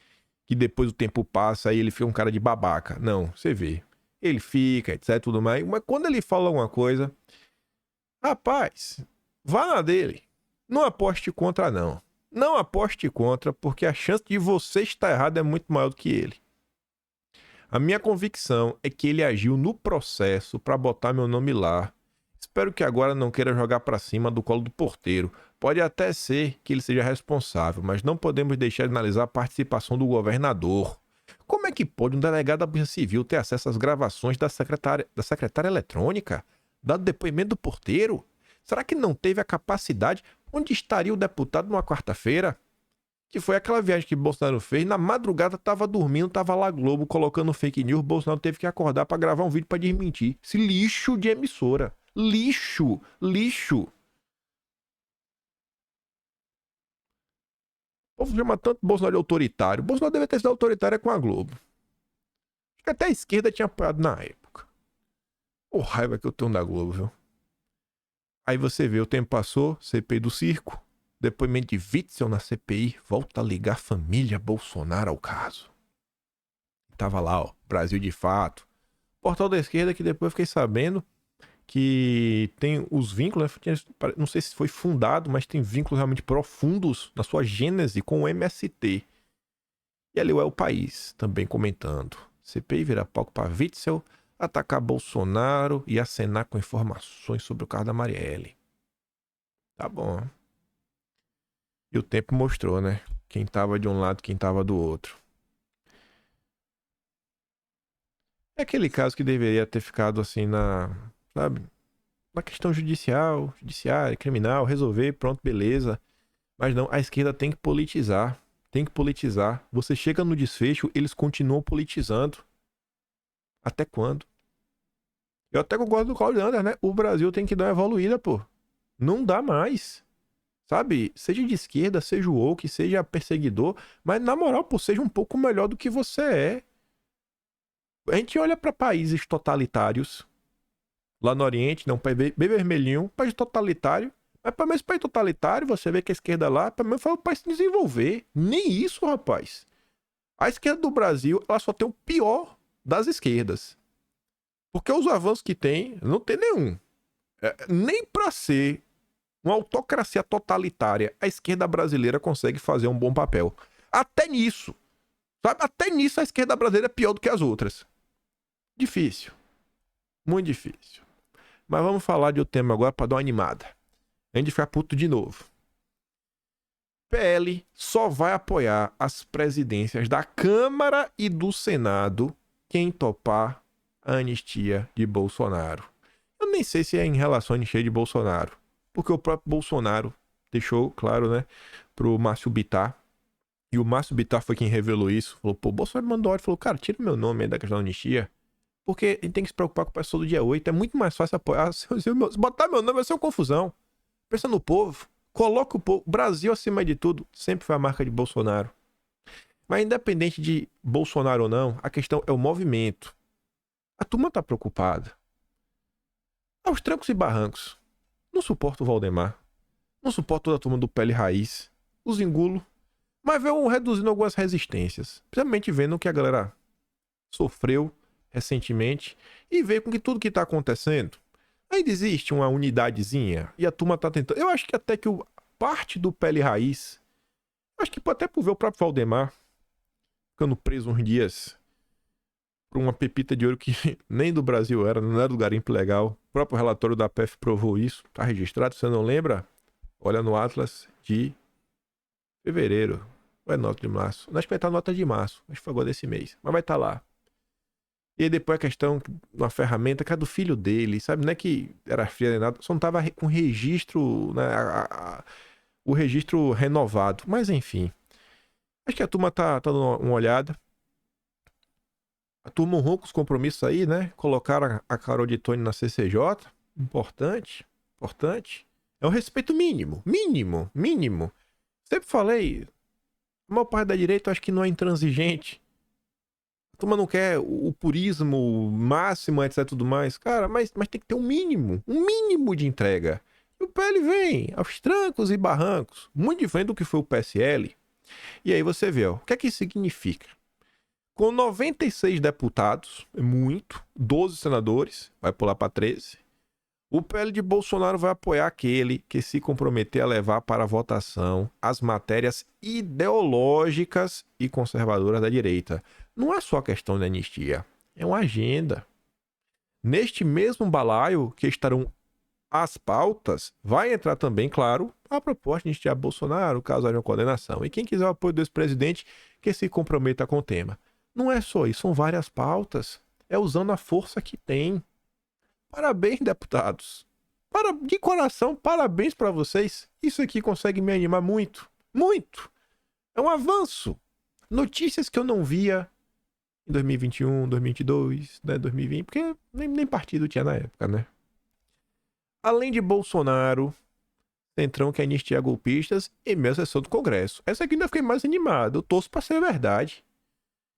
que depois o tempo passa e ele fica um cara de babaca. Não, você vê. Ele fica, etc, tudo mais. Mas quando ele fala alguma coisa, rapaz, vá na dele. Não aposte contra, não. Não aposte contra, porque a chance de você estar errado é muito maior do que ele. A minha convicção é que ele agiu no processo para botar meu nome lá. Espero que agora não queira jogar para cima do colo do porteiro. Pode até ser que ele seja responsável, mas não podemos deixar de analisar a participação do governador. Como é que pode um delegado da Polícia Civil ter acesso às gravações da secretária eletrônica? Dado depoimento do porteiro? Será que não teve a capacidade? Onde estaria o deputado numa quarta-feira? Que foi aquela viagem que Bolsonaro fez. Na madrugada tava dormindo, tava lá Globo colocando fake news. Bolsonaro teve que acordar para gravar um vídeo para desmentir. Esse lixo de emissora. Lixo. Lixo. O povo chama tanto Bolsonaro de autoritário. Bolsonaro deve ter sido autoritário com a Globo. Acho que até a esquerda tinha apoiado na época. Ô, raiva que eu tenho da Globo, viu? Aí você vê, o tempo passou, CPI do circo, depoimento de Witzel na CPI, volta a ligar a família Bolsonaro ao caso. Tava lá, ó, Brasil de Fato. Portal da Esquerda, que depois eu fiquei sabendo que tem os vínculos, né? Não sei se foi fundado, mas tem vínculos realmente profundos na sua gênese com o MST. E ali é o País, também comentando. CPI vira palco para Witzel atacar Bolsonaro e acenar com informações sobre o caso da Marielle. Tá bom. E o tempo mostrou, né? Quem tava de um lado, quem tava do outro. É aquele caso que deveria ter ficado assim sabe? Na questão judiciária, criminal, resolver, pronto, beleza. Mas não, a esquerda tem que politizar. Tem que politizar. Você chega no desfecho, eles continuam politizando. Até quando? Eu até concordo com o Claudio Anderson, né? O Brasil tem que dar uma evoluída, pô. Não dá mais. Sabe? Seja de esquerda, seja woke, seja perseguidor. Mas na moral, pô, seja um pouco melhor do que você é. A gente olha pra países totalitários. Lá no Oriente, não, bem vermelhinho, país totalitário. Mas pelo menos país totalitário, você vê que a esquerda lá, pelo menos foi o país se desenvolver. Nem isso, rapaz. A esquerda do Brasil, ela só tem o pior das esquerdas. Porque os avanços que tem, não tem nenhum. Nem pra ser uma autocracia totalitária, a esquerda brasileira consegue fazer um bom papel. Até nisso. Sabe? Até nisso a esquerda brasileira é pior do que as outras. Difícil. Muito difícil. Mas vamos falar de outro tema agora para dar uma animada. A gente ficar puto de novo. PL só vai apoiar as presidências da Câmara e do Senado quem topar a anistia de Bolsonaro. Eu nem sei se é em relação à anistia de Bolsonaro, porque o próprio Bolsonaro deixou claro, né, pro Márcio Bittar. E o Márcio Bittar foi quem revelou isso. Falou, pô, o Bolsonaro mandou ordem, falou, cara, tira meu nome aí da questão da anistia. Porque a gente tem que se preocupar com o pessoal do dia 8. É muito mais fácil apoiar. Se botar meu nome vai ser uma confusão. Pensa no povo. Coloca o povo. Brasil acima de tudo. Sempre foi a marca de Bolsonaro. Mas independente de Bolsonaro ou não, a questão é o movimento. A turma tá preocupada. Aos trancos e barrancos. Não suporto o Valdemar. Não suporto toda a turma do Pele Raiz. Os engulo. Mas veio reduzindo algumas resistências. Principalmente vendo que a galera sofreu recentemente e ver com que tudo que tá acontecendo ainda existe uma unidadezinha e a turma tá tentando. Eu acho que até que parte do Pele Raiz, acho que até por ver o próprio Valdemar ficando preso uns dias por uma pepita de ouro que nem do Brasil era, não era do garimpo legal. O próprio relatório da PF provou isso, tá registrado, você não lembra? Olha no Atlas de fevereiro, ou é nota de março? Não, acho que vai estar nota de março, acho que foi agora desse mês, mas vai estar lá. E aí depois a questão, uma ferramenta que é do filho dele, sabe? Não é que era filha nem nada, só não tava com registro, né? O registro renovado. Mas enfim. Acho que a turma tá dando uma olhada. A turma honrou com os compromissos aí, né? Colocaram a Carol de Tony na CCJ. Importante. Importante. É um respeito mínimo. Mínimo. Mínimo. Sempre falei. A maior parte da direita eu acho que não é intransigente. A turma não quer o purismo máximo, etc, tudo mais. Cara, mas tem que ter um mínimo de entrega. E o PL vem aos trancos e barrancos, muito diferente do que foi o PSL. E aí você vê, ó, o que é que isso significa? Com 96 deputados, é muito, 12 senadores, vai pular para 13, o PL de Bolsonaro vai apoiar aquele que se comprometer a levar para a votação as matérias ideológicas e conservadoras da direita. Não é só questão de anistia, é uma agenda. Neste mesmo balaio que estarão as pautas, vai entrar também, claro, a proposta de anistiar Bolsonaro, caso haja uma condenação. E quem quiser o apoio do ex-presidente, que se comprometa com o tema. Não é só isso, são várias pautas. É usando a força que tem. Parabéns, deputados. De coração, parabéns para vocês. Isso aqui consegue me animar muito. Muito. É um avanço. Notícias que eu não via em 2021, 2022, né, 2020, porque nem partido tinha na época, né? Além de Bolsonaro, Centrão quer anistiar golpistas e mesmo sessão do Congresso. Essa aqui ainda fiquei mais animado. Eu torço para ser verdade.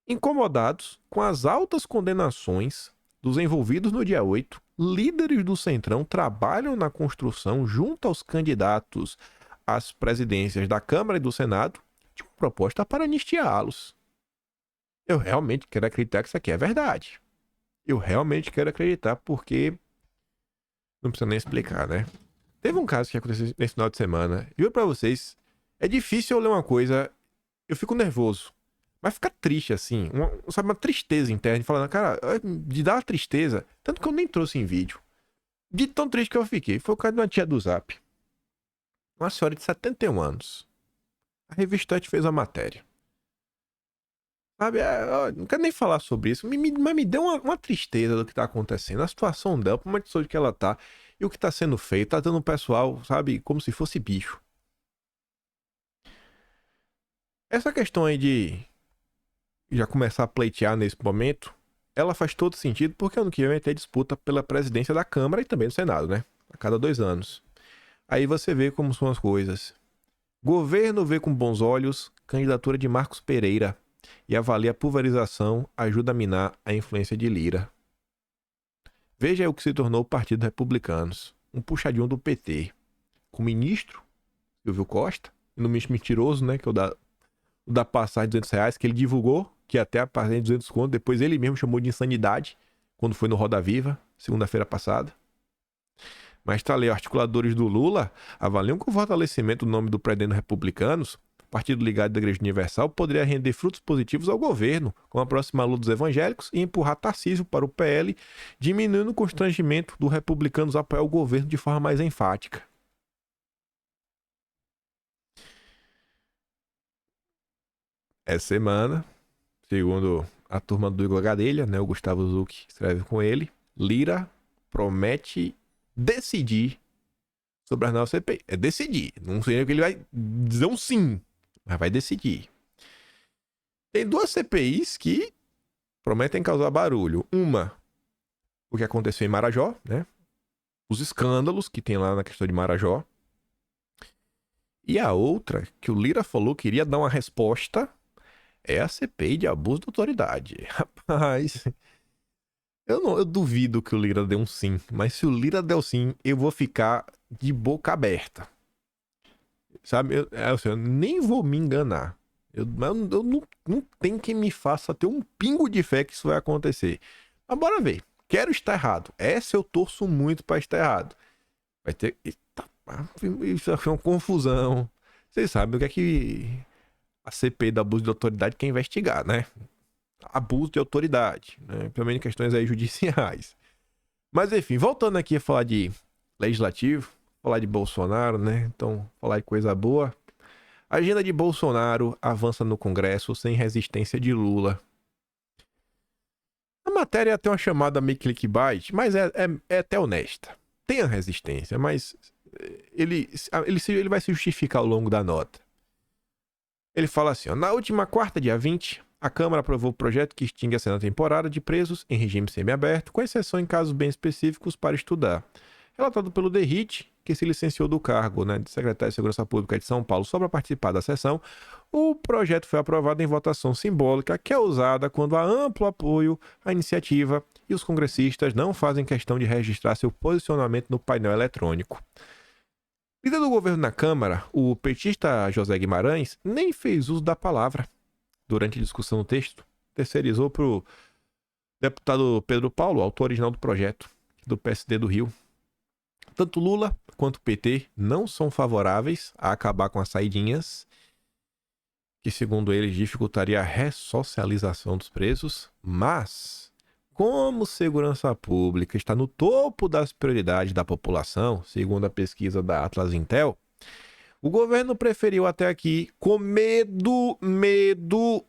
Incomodados com as altas condenações dos envolvidos no dia 8, líderes do Centrão trabalham na construção, junto aos candidatos às presidências da Câmara e do Senado, de uma proposta para anistiá-los. Eu realmente quero acreditar que isso aqui é verdade. Eu realmente quero acreditar porque... Não precisa nem explicar, né? Teve um caso que aconteceu nesse final de semana. Juro pra vocês, é difícil eu ler uma coisa, eu fico nervoso. Mas fica triste, assim, sabe, uma tristeza interna, falando, cara, de dar uma tristeza, tanto que eu nem trouxe em vídeo. De tão triste que eu fiquei. Foi o caso de uma tia do Zap. Uma senhora de 71 anos. A revistante fez a matéria. Sabe, não quero nem falar sobre isso, mas me deu uma tristeza do que tá acontecendo. A situação dela, por uma atitude que ela tá, e o que tá sendo feito, tá dando o pessoal, sabe, como se fosse bicho. Essa questão aí de já começar a pleitear nesse momento, ela faz todo sentido porque ano que vem vai ter disputa pela presidência da Câmara e também do Senado, né? A cada 2 anos. Aí você vê como são as coisas. Governo vê com bons olhos candidatura de Marcos Pereira e avalia a pulverização ajuda a minar a influência de Lira. Veja aí o que se tornou o Partido Republicanos. Um puxadinho do PT. Com o ministro, Silvio Costa, e no ministro mentiroso, né? Que é o da passagem de R$200, que ele divulgou que até a passagem de 200 conto, depois ele mesmo chamou de insanidade, quando foi no Roda Viva, segunda-feira passada. Mas tá ali, articuladores do Lula avaliam que o fortalecimento do nome do presidente Republicanos, partido ligado da Igreja Universal, poderia render frutos positivos ao governo, com aproximá-lo dos evangélicos e empurrar Tarcísio para o PL, diminuindo o constrangimento do Republicanos apoiar o governo de forma mais enfática. Essa semana, segundo a turma do Igor Gadelha, né, o Gustavo Zucchi escreve com ele, Lira promete decidir sobre as novas CPI. É decidir. Não sei que ele vai dizer um sim, mas vai decidir. Tem 2 CPIs que prometem causar barulho. Uma, o que aconteceu em Marajó, né? Os escândalos que tem lá na questão de Marajó. E a outra, que o Lira falou que iria dar uma resposta, é a CPI de abuso de autoridade. Rapaz, eu duvido que o Lira dê um sim. Mas se o Lira der o sim, eu vou ficar de boca aberta. Sabe? Eu nem vou me enganar. Eu não tem quem me faça ter um pingo de fé que isso vai acontecer. Mas bora ver. Quero estar errado. Essa eu torço muito pra estar errado. Vai ter... Isso vai ser uma confusão. Vocês sabem o que é que a CPI do abuso de autoridade quer investigar, né? Abuso de autoridade, né? Pelo menos questões aí judiciais. Mas enfim, voltando aqui a falar de legislativo, falar de Bolsonaro, né? Então, falar de coisa boa. A agenda de Bolsonaro avança no Congresso sem resistência de Lula. A matéria tem uma chamada meio clickbait, mas é até honesta. Tem a resistência, mas ele vai se justificar ao longo da nota. Ele fala assim, ó, na última quarta, dia 20, a Câmara aprovou o projeto que extingue a cena temporária de presos em regime semiaberto, com exceção em casos bem específicos para estudar. Relatado pelo Derrite, que se licenciou do cargo, né, de secretário de Segurança Pública de São Paulo só para participar da sessão, o projeto foi aprovado em votação simbólica, que é usada quando há amplo apoio à iniciativa e os congressistas não fazem questão de registrar seu posicionamento no painel eletrônico. Líder do governo na Câmara, o petista José Guimarães, nem fez uso da palavra durante a discussão do texto. Terceirizou para o deputado Pedro Paulo, autor original do projeto, do PSD do Rio. Tanto Lula quanto o PT não são favoráveis a acabar com as saidinhas, que segundo eles dificultaria a ressocialização dos presos, mas... como segurança pública está no topo das prioridades da população, segundo a pesquisa da Atlas Intel, o governo preferiu até aqui, com medo,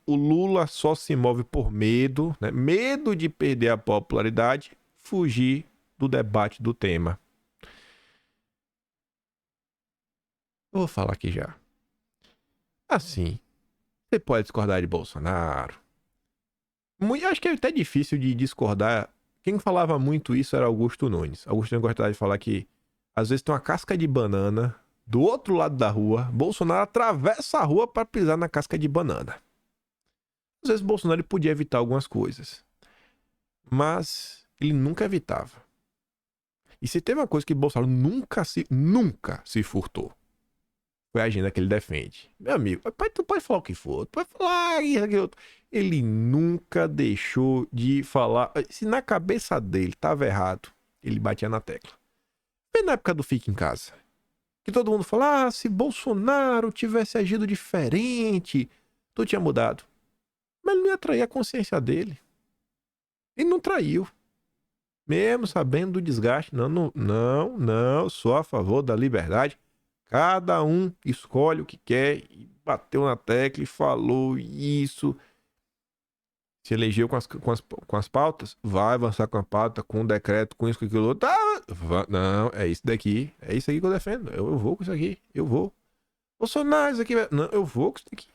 o Lula só se move por medo, né? Medo de perder a popularidade, fugir do debate do tema. Eu vou falar aqui já. Assim, você pode discordar de Bolsonaro. Acho que é até difícil de discordar. Quem falava muito isso era Augusto Nunes. Augusto Nunes gostava de falar que às vezes tem uma casca de banana do outro lado da rua. Bolsonaro atravessa a rua para pisar na casca de banana. Às vezes Bolsonaro podia evitar algumas coisas, mas ele nunca evitava. E se teve uma coisa que Bolsonaro nunca se furtou, foi a agenda que ele defende. Meu amigo, tu pode falar o que for, tu pode falar isso, aquilo outro. Ele nunca deixou de falar. Se na cabeça dele tava errado, ele batia na tecla. Foi na época do Fica em Casa, que todo mundo fala, se Bolsonaro tivesse agido diferente, tudo tinha mudado. Mas ele não ia trair a consciência dele. Ele não traiu. Mesmo sabendo do desgaste. Não, sou a favor da liberdade. Cada um escolhe o que quer e bateu na tecla e falou isso. Se elegeu com as pautas, vai avançar com a pauta, com o decreto, com isso, com aquilo outro. Não, é isso daqui. É isso aqui que eu defendo. Eu vou com isso aqui. Eu vou. Bolsonaro, isso aqui. Não, eu vou com isso aqui.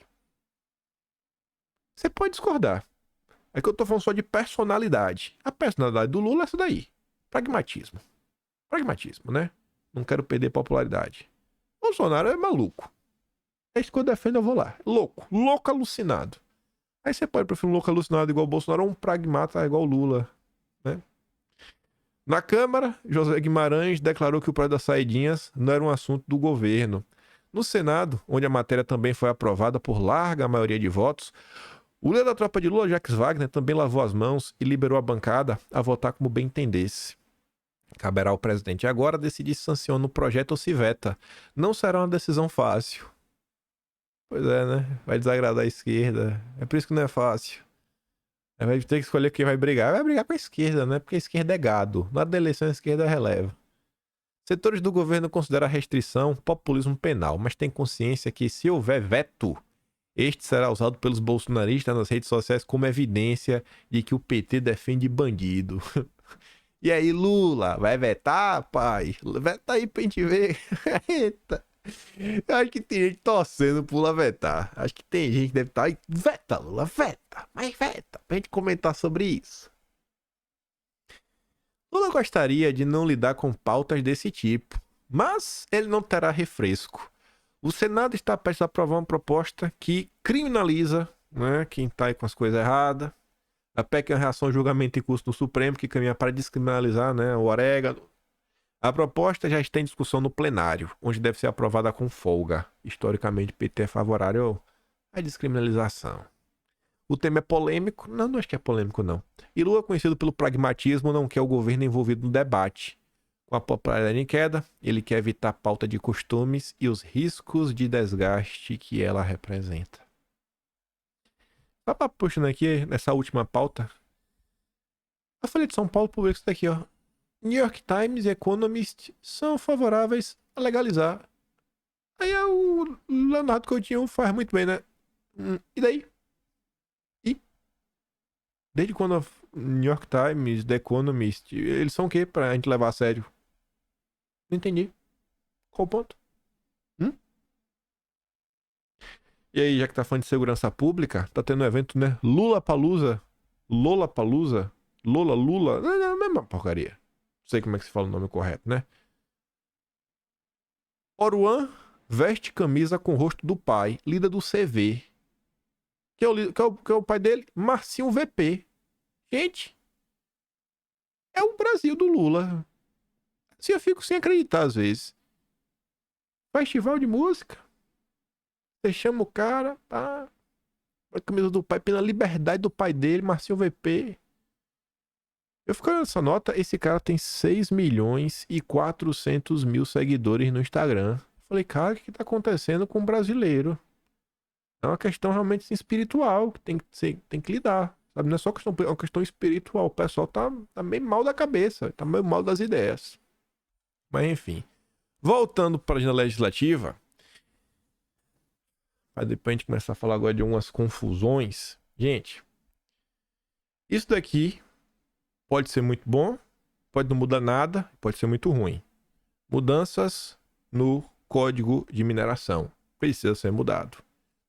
Você pode discordar. É que eu tô falando só de personalidade. A personalidade do Lula é essa daí. Pragmatismo. Pragmatismo, né? Não quero perder popularidade. Bolsonaro é maluco. É isso que eu defendo, eu vou lá. Louco. Louco alucinado. Aí você pode preferir um louco alucinado igual o Bolsonaro ou um pragmata igual o Lula, né? Na Câmara, José Guimarães declarou que o prédio das saidinhas não era um assunto do governo. No Senado, onde a matéria também foi aprovada por larga maioria de votos, o líder da tropa de Lula, Jacques Wagner, também lavou as mãos e liberou a bancada a votar como bem entendesse. Caberá ao presidente agora decidir se sanciona o projeto ou se veta. Não será uma decisão fácil. Pois é, né? Vai desagradar a esquerda. É por isso que não é fácil. Vai ter que escolher quem vai brigar. Vai brigar com a esquerda, né? Porque a esquerda é gado. Na hora da eleição, a esquerda releva. Setores do governo consideram a restrição populismo penal, mas têm consciência que se houver veto, este será usado pelos bolsonaristas nas redes sociais como evidência de que o PT defende bandido. E aí, Lula, vai vetar, pai? Veta aí pra gente ver. Eita. Eu acho que tem gente torcendo pro Lula vetar. Acho que tem gente que deve estar aí. Veta, Lula, veta. Mas veta. Pra gente comentar sobre isso. Lula gostaria de não lidar com pautas desse tipo, mas ele não terá refresco. O Senado está prestes a aprovar uma proposta que criminaliza, né, quem está aí com as coisas erradas. A PEC é uma reação ao julgamento em curso no Supremo, que caminha para descriminalizar, né, o orégano. A proposta já está em discussão no plenário, onde deve ser aprovada com folga. Historicamente, o PT é favorável à descriminalização. O tema é polêmico? Não acho que é polêmico, não. E Lula, conhecido pelo pragmatismo, não quer o governo envolvido no debate. Com a popularidade em queda, ele quer evitar a pauta de costumes e os riscos de desgaste que ela representa. Só para puxando aqui, nessa última pauta, a Folha de São Paulo publicou isso daqui, ó. New York Times e Economist são favoráveis a legalizar. Aí o Leonardo Coutinho faz muito bem, né? E daí? E? Desde quando a New York Times, The Economist, eles são o quê pra gente levar a sério? Não entendi. Qual o ponto? E aí, já que tá falando de segurança pública, tá tendo um evento, né? Lula-Palusa. Lola-Palusa. Lula. É a mesma porcaria. Não sei como é que se fala o nome correto, né? Oruan veste camisa com o rosto do pai, líder do CV. Que é o pai dele? Marcinho VP. Gente, é o Brasil do Lula. Assim eu fico sem acreditar às vezes. Festival de música. Você chama o cara, pá. A camisa do pai, pela liberdade do pai dele, Marcinho VP. Eu fico olhando essa nota, esse cara tem 6.400.000 seguidores no Instagram. Falei, cara, o que tá acontecendo com o brasileiro? É uma questão realmente espiritual que tem que lidar. Sabe? Não é só questão, é uma questão espiritual. O pessoal tá meio mal da cabeça, tá meio mal das ideias. Mas enfim. Voltando para a agenda legislativa. Aí depois a gente começar a falar agora de umas confusões. Gente, isso daqui pode ser muito bom, pode não mudar nada, pode ser muito ruim. Mudanças no Código de Mineração. Precisa ser mudado.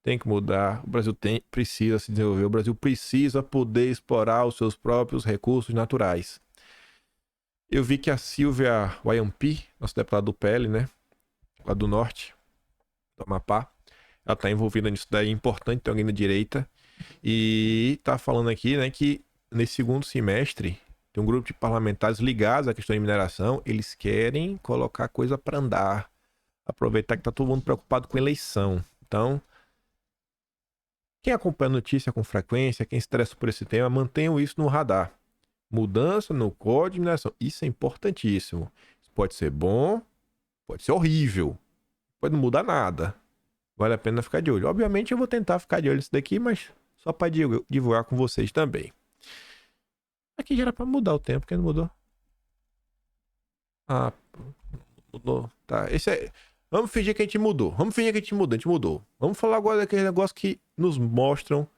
Tem que mudar. O Brasil precisa se desenvolver. O Brasil precisa poder explorar os seus próprios recursos naturais. Eu vi que a Silvia Wayampi, nossa deputada do PL, né? Lá do Norte, do Amapá, ela está envolvida nisso daí, é importante ter alguém da direita. E tá falando aqui, né, que nesse segundo semestre tem um grupo de parlamentares ligados à questão de mineração, eles querem colocar coisa para andar. Aproveitar que tá todo mundo preocupado com eleição. Então, quem acompanha a notícia com frequência, quem se interessa por esse tema, mantenham isso no radar. Mudança no código de mineração, isso é importantíssimo. Isso pode ser bom, pode ser horrível, pode não mudar nada. Vale a pena ficar de olho. Obviamente eu vou tentar ficar de olho nisso daqui, mas só para divulgar com vocês também. Aqui já era para mudar o tempo, porque não mudou. Ah, mudou. Tá, esse é... Vamos fingir que a gente mudou. A gente mudou. Vamos falar agora daquele negócio que nos mostram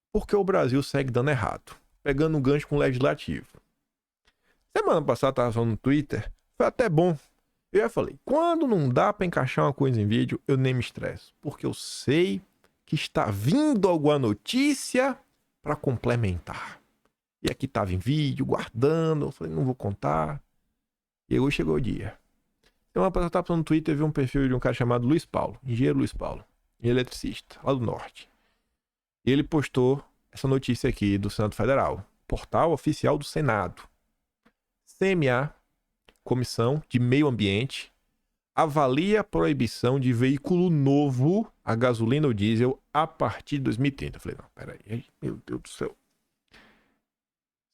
porque o Brasil segue dando errado. Pegando um gancho com o legislativo. Semana passada eu tava falando no Twitter, foi até bom. Eu já falei, quando não dá pra encaixar uma coisa em vídeo, eu nem me estresso. Porque eu sei que está vindo alguma notícia pra complementar. E aqui tava em vídeo, guardando. Eu falei, não vou contar. E hoje chegou o dia. Semana passada eu tava falando no Twitter, vi um perfil de um cara chamado Luiz Paulo, engenheiro Luiz Paulo, eletricista, lá do norte. E ele postou essa notícia aqui do Senado Federal. Portal oficial do Senado. CMA, Comissão de Meio Ambiente, avalia a proibição de veículo novo a gasolina ou diesel a partir de 2030. Eu falei, não, peraí, meu Deus do céu.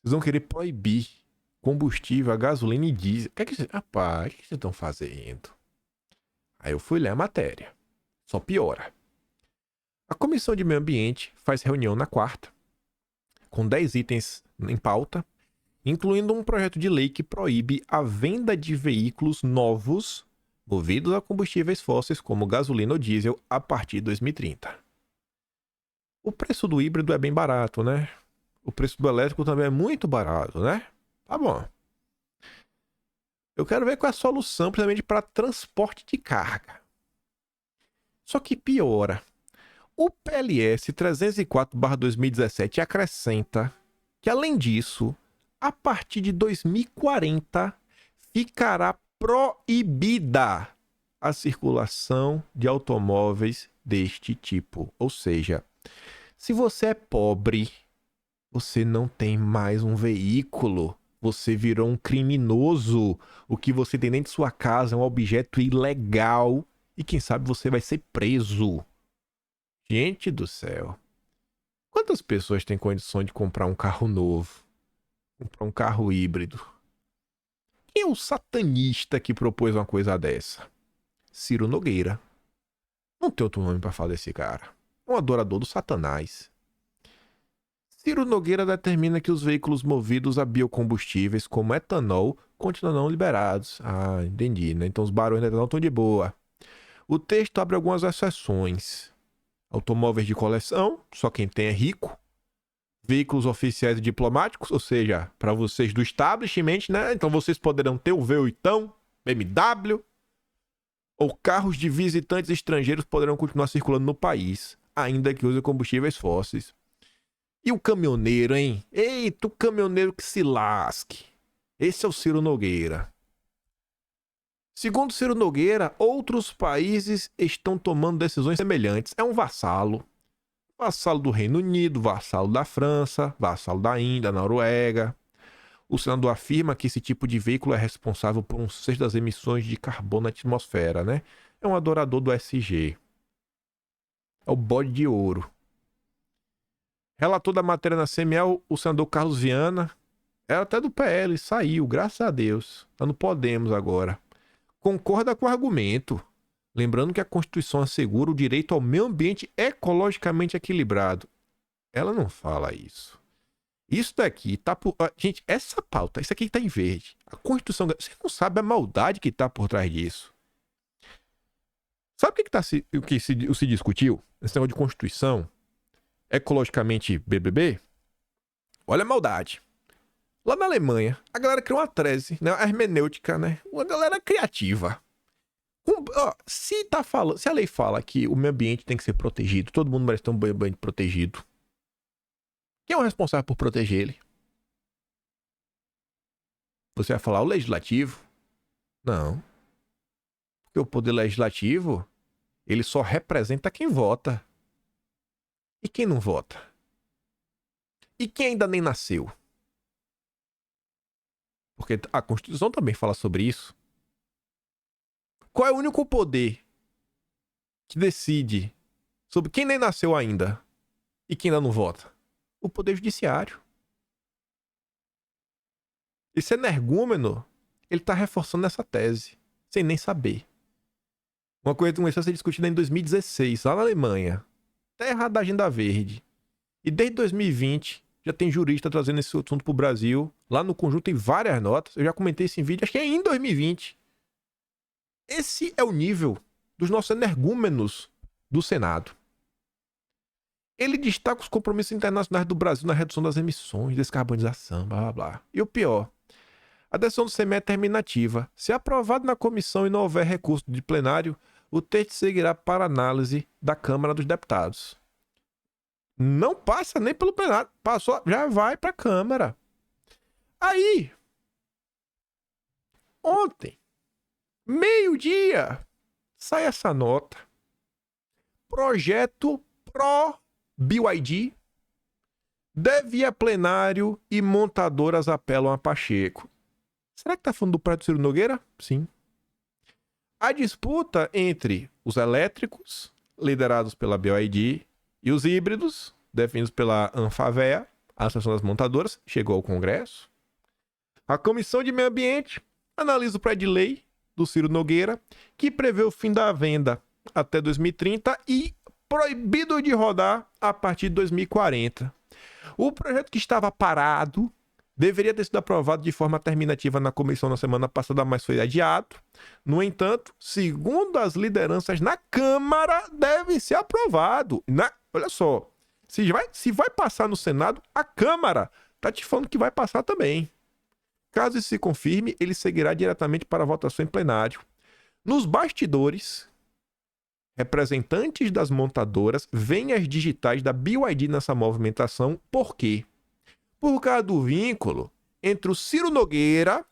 Vocês vão querer proibir combustível a gasolina e diesel. O que vocês estão fazendo? Aí eu fui ler a matéria. Só piora. A Comissão de Meio Ambiente faz reunião na quarta, com 10 itens em pauta, incluindo um projeto de lei que proíbe a venda de veículos novos movidos a combustíveis fósseis como gasolina ou diesel a partir de 2030. O preço do híbrido é bem barato, né? O preço do elétrico também é muito barato, né? Tá bom. Eu quero ver qual é a solução, principalmente para transporte de carga. Só que piora. O PLS 304/2017 acrescenta que, além disso, a partir de 2040 ficará proibida a circulação de automóveis deste tipo. Ou seja, se você é pobre, você não tem mais um veículo. Você virou um criminoso. O que você tem dentro de sua casa é um objeto ilegal. E quem sabe você vai ser preso. Gente do céu. Quantas pessoas têm condições de comprar um carro novo? Comprar um carro híbrido? Quem é o satanista que propôs uma coisa dessa? Ciro Nogueira. Não tem outro nome pra falar desse cara. Um adorador do Satanás. Ciro Nogueira determina que os veículos movidos a biocombustíveis como etanol continuarão liberados. Ah, entendi, né? Então os barões de etanol estão de boa. O texto abre algumas exceções. Automóveis de coleção, só quem tem é rico. Veículos oficiais e diplomáticos, ou seja, para vocês do establishment, né? Então vocês poderão ter o V8, BMW. Ou carros de visitantes estrangeiros poderão continuar circulando no país, ainda que usem combustíveis fósseis. E o caminhoneiro, hein? Eita, o caminhoneiro que se lasque. Esse é o Ciro Nogueira. Segundo Ciro Nogueira, outros países estão tomando decisões semelhantes. É um vassalo. Vassalo do Reino Unido, vassalo da França, vassalo da Índia, da Noruega. O senador afirma que esse tipo de veículo é responsável por um sexto das emissões de carbono na atmosfera, né? É um adorador do SG. É o bode de ouro. Relator da matéria na CML, o senador Carlos Viana, era até do PL, saiu, graças a Deus. Tá no Podemos agora. Concorda com o argumento. Lembrando que a Constituição assegura o direito ao meio ambiente ecologicamente equilibrado. Ela não fala isso. Isso daqui tá por... Gente, essa pauta, isso aqui tá em verde. A Constituição... Você não sabe a maldade que tá por trás disso. Sabe o que se discutiu? Esse negócio de Constituição ecologicamente BBB? Olha a maldade. Lá na Alemanha, a galera criou uma tese, né? A hermenêutica, né? Uma galera criativa. Se a lei fala que o meio ambiente tem que ser protegido, todo mundo merece ter um meio ambiente protegido, quem é o responsável por proteger ele? Você vai falar o legislativo? Não. Porque o poder legislativo, ele só representa quem vota. E quem não vota? E quem ainda nem nasceu? Porque a Constituição também fala sobre isso. Qual é o único poder que decide sobre quem nem nasceu ainda e quem ainda não vota? O Poder Judiciário. Esse energúmeno, ele tá reforçando essa tese, sem nem saber. Uma coisa que começou a ser discutida em 2016, lá na Alemanha. Terra da Agenda Verde. E desde 2020, já tem jurista trazendo esse assunto pro Brasil. Lá no Conjunto tem várias notas. Eu já comentei isso em vídeo, acho que é em 2020. Esse é o nível dos nossos energúmenos do Senado. Ele destaca os compromissos internacionais do Brasil na redução das emissões, descarbonização, blá blá blá. E o pior, a decisão do CME é terminativa. Se aprovado na comissão e não houver recurso de plenário, o texto seguirá para análise da Câmara dos Deputados. Não passa nem pelo plenário, passou, já vai para a Câmara. Aí, ontem, meio-dia, sai essa nota. Projeto pró-BYD deve ir a plenário e montadoras apelam a Pacheco. Será que tá falando do projeto do Ciro Nogueira? Sim. A disputa entre os elétricos, liderados pela BYD, e os híbridos, definidos pela Anfavea, a Associação das Montadoras, chegou ao Congresso. A Comissão de Meio Ambiente analisa o projeto de lei do Ciro Nogueira, que prevê o fim da venda até 2030 e proibido de rodar a partir de 2040. O projeto que estava parado deveria ter sido aprovado de forma terminativa na comissão na semana passada, mas foi adiado. No entanto, segundo as lideranças na Câmara, deve ser aprovado. Olha só, se vai passar no Senado, a Câmara tá te falando que vai passar também. Caso isso se confirme, ele seguirá diretamente para a votação em plenário. Nos bastidores, representantes das montadoras veem as digitais da BYD nessa movimentação. Por quê? Por causa do vínculo entre o Ciro Nogueira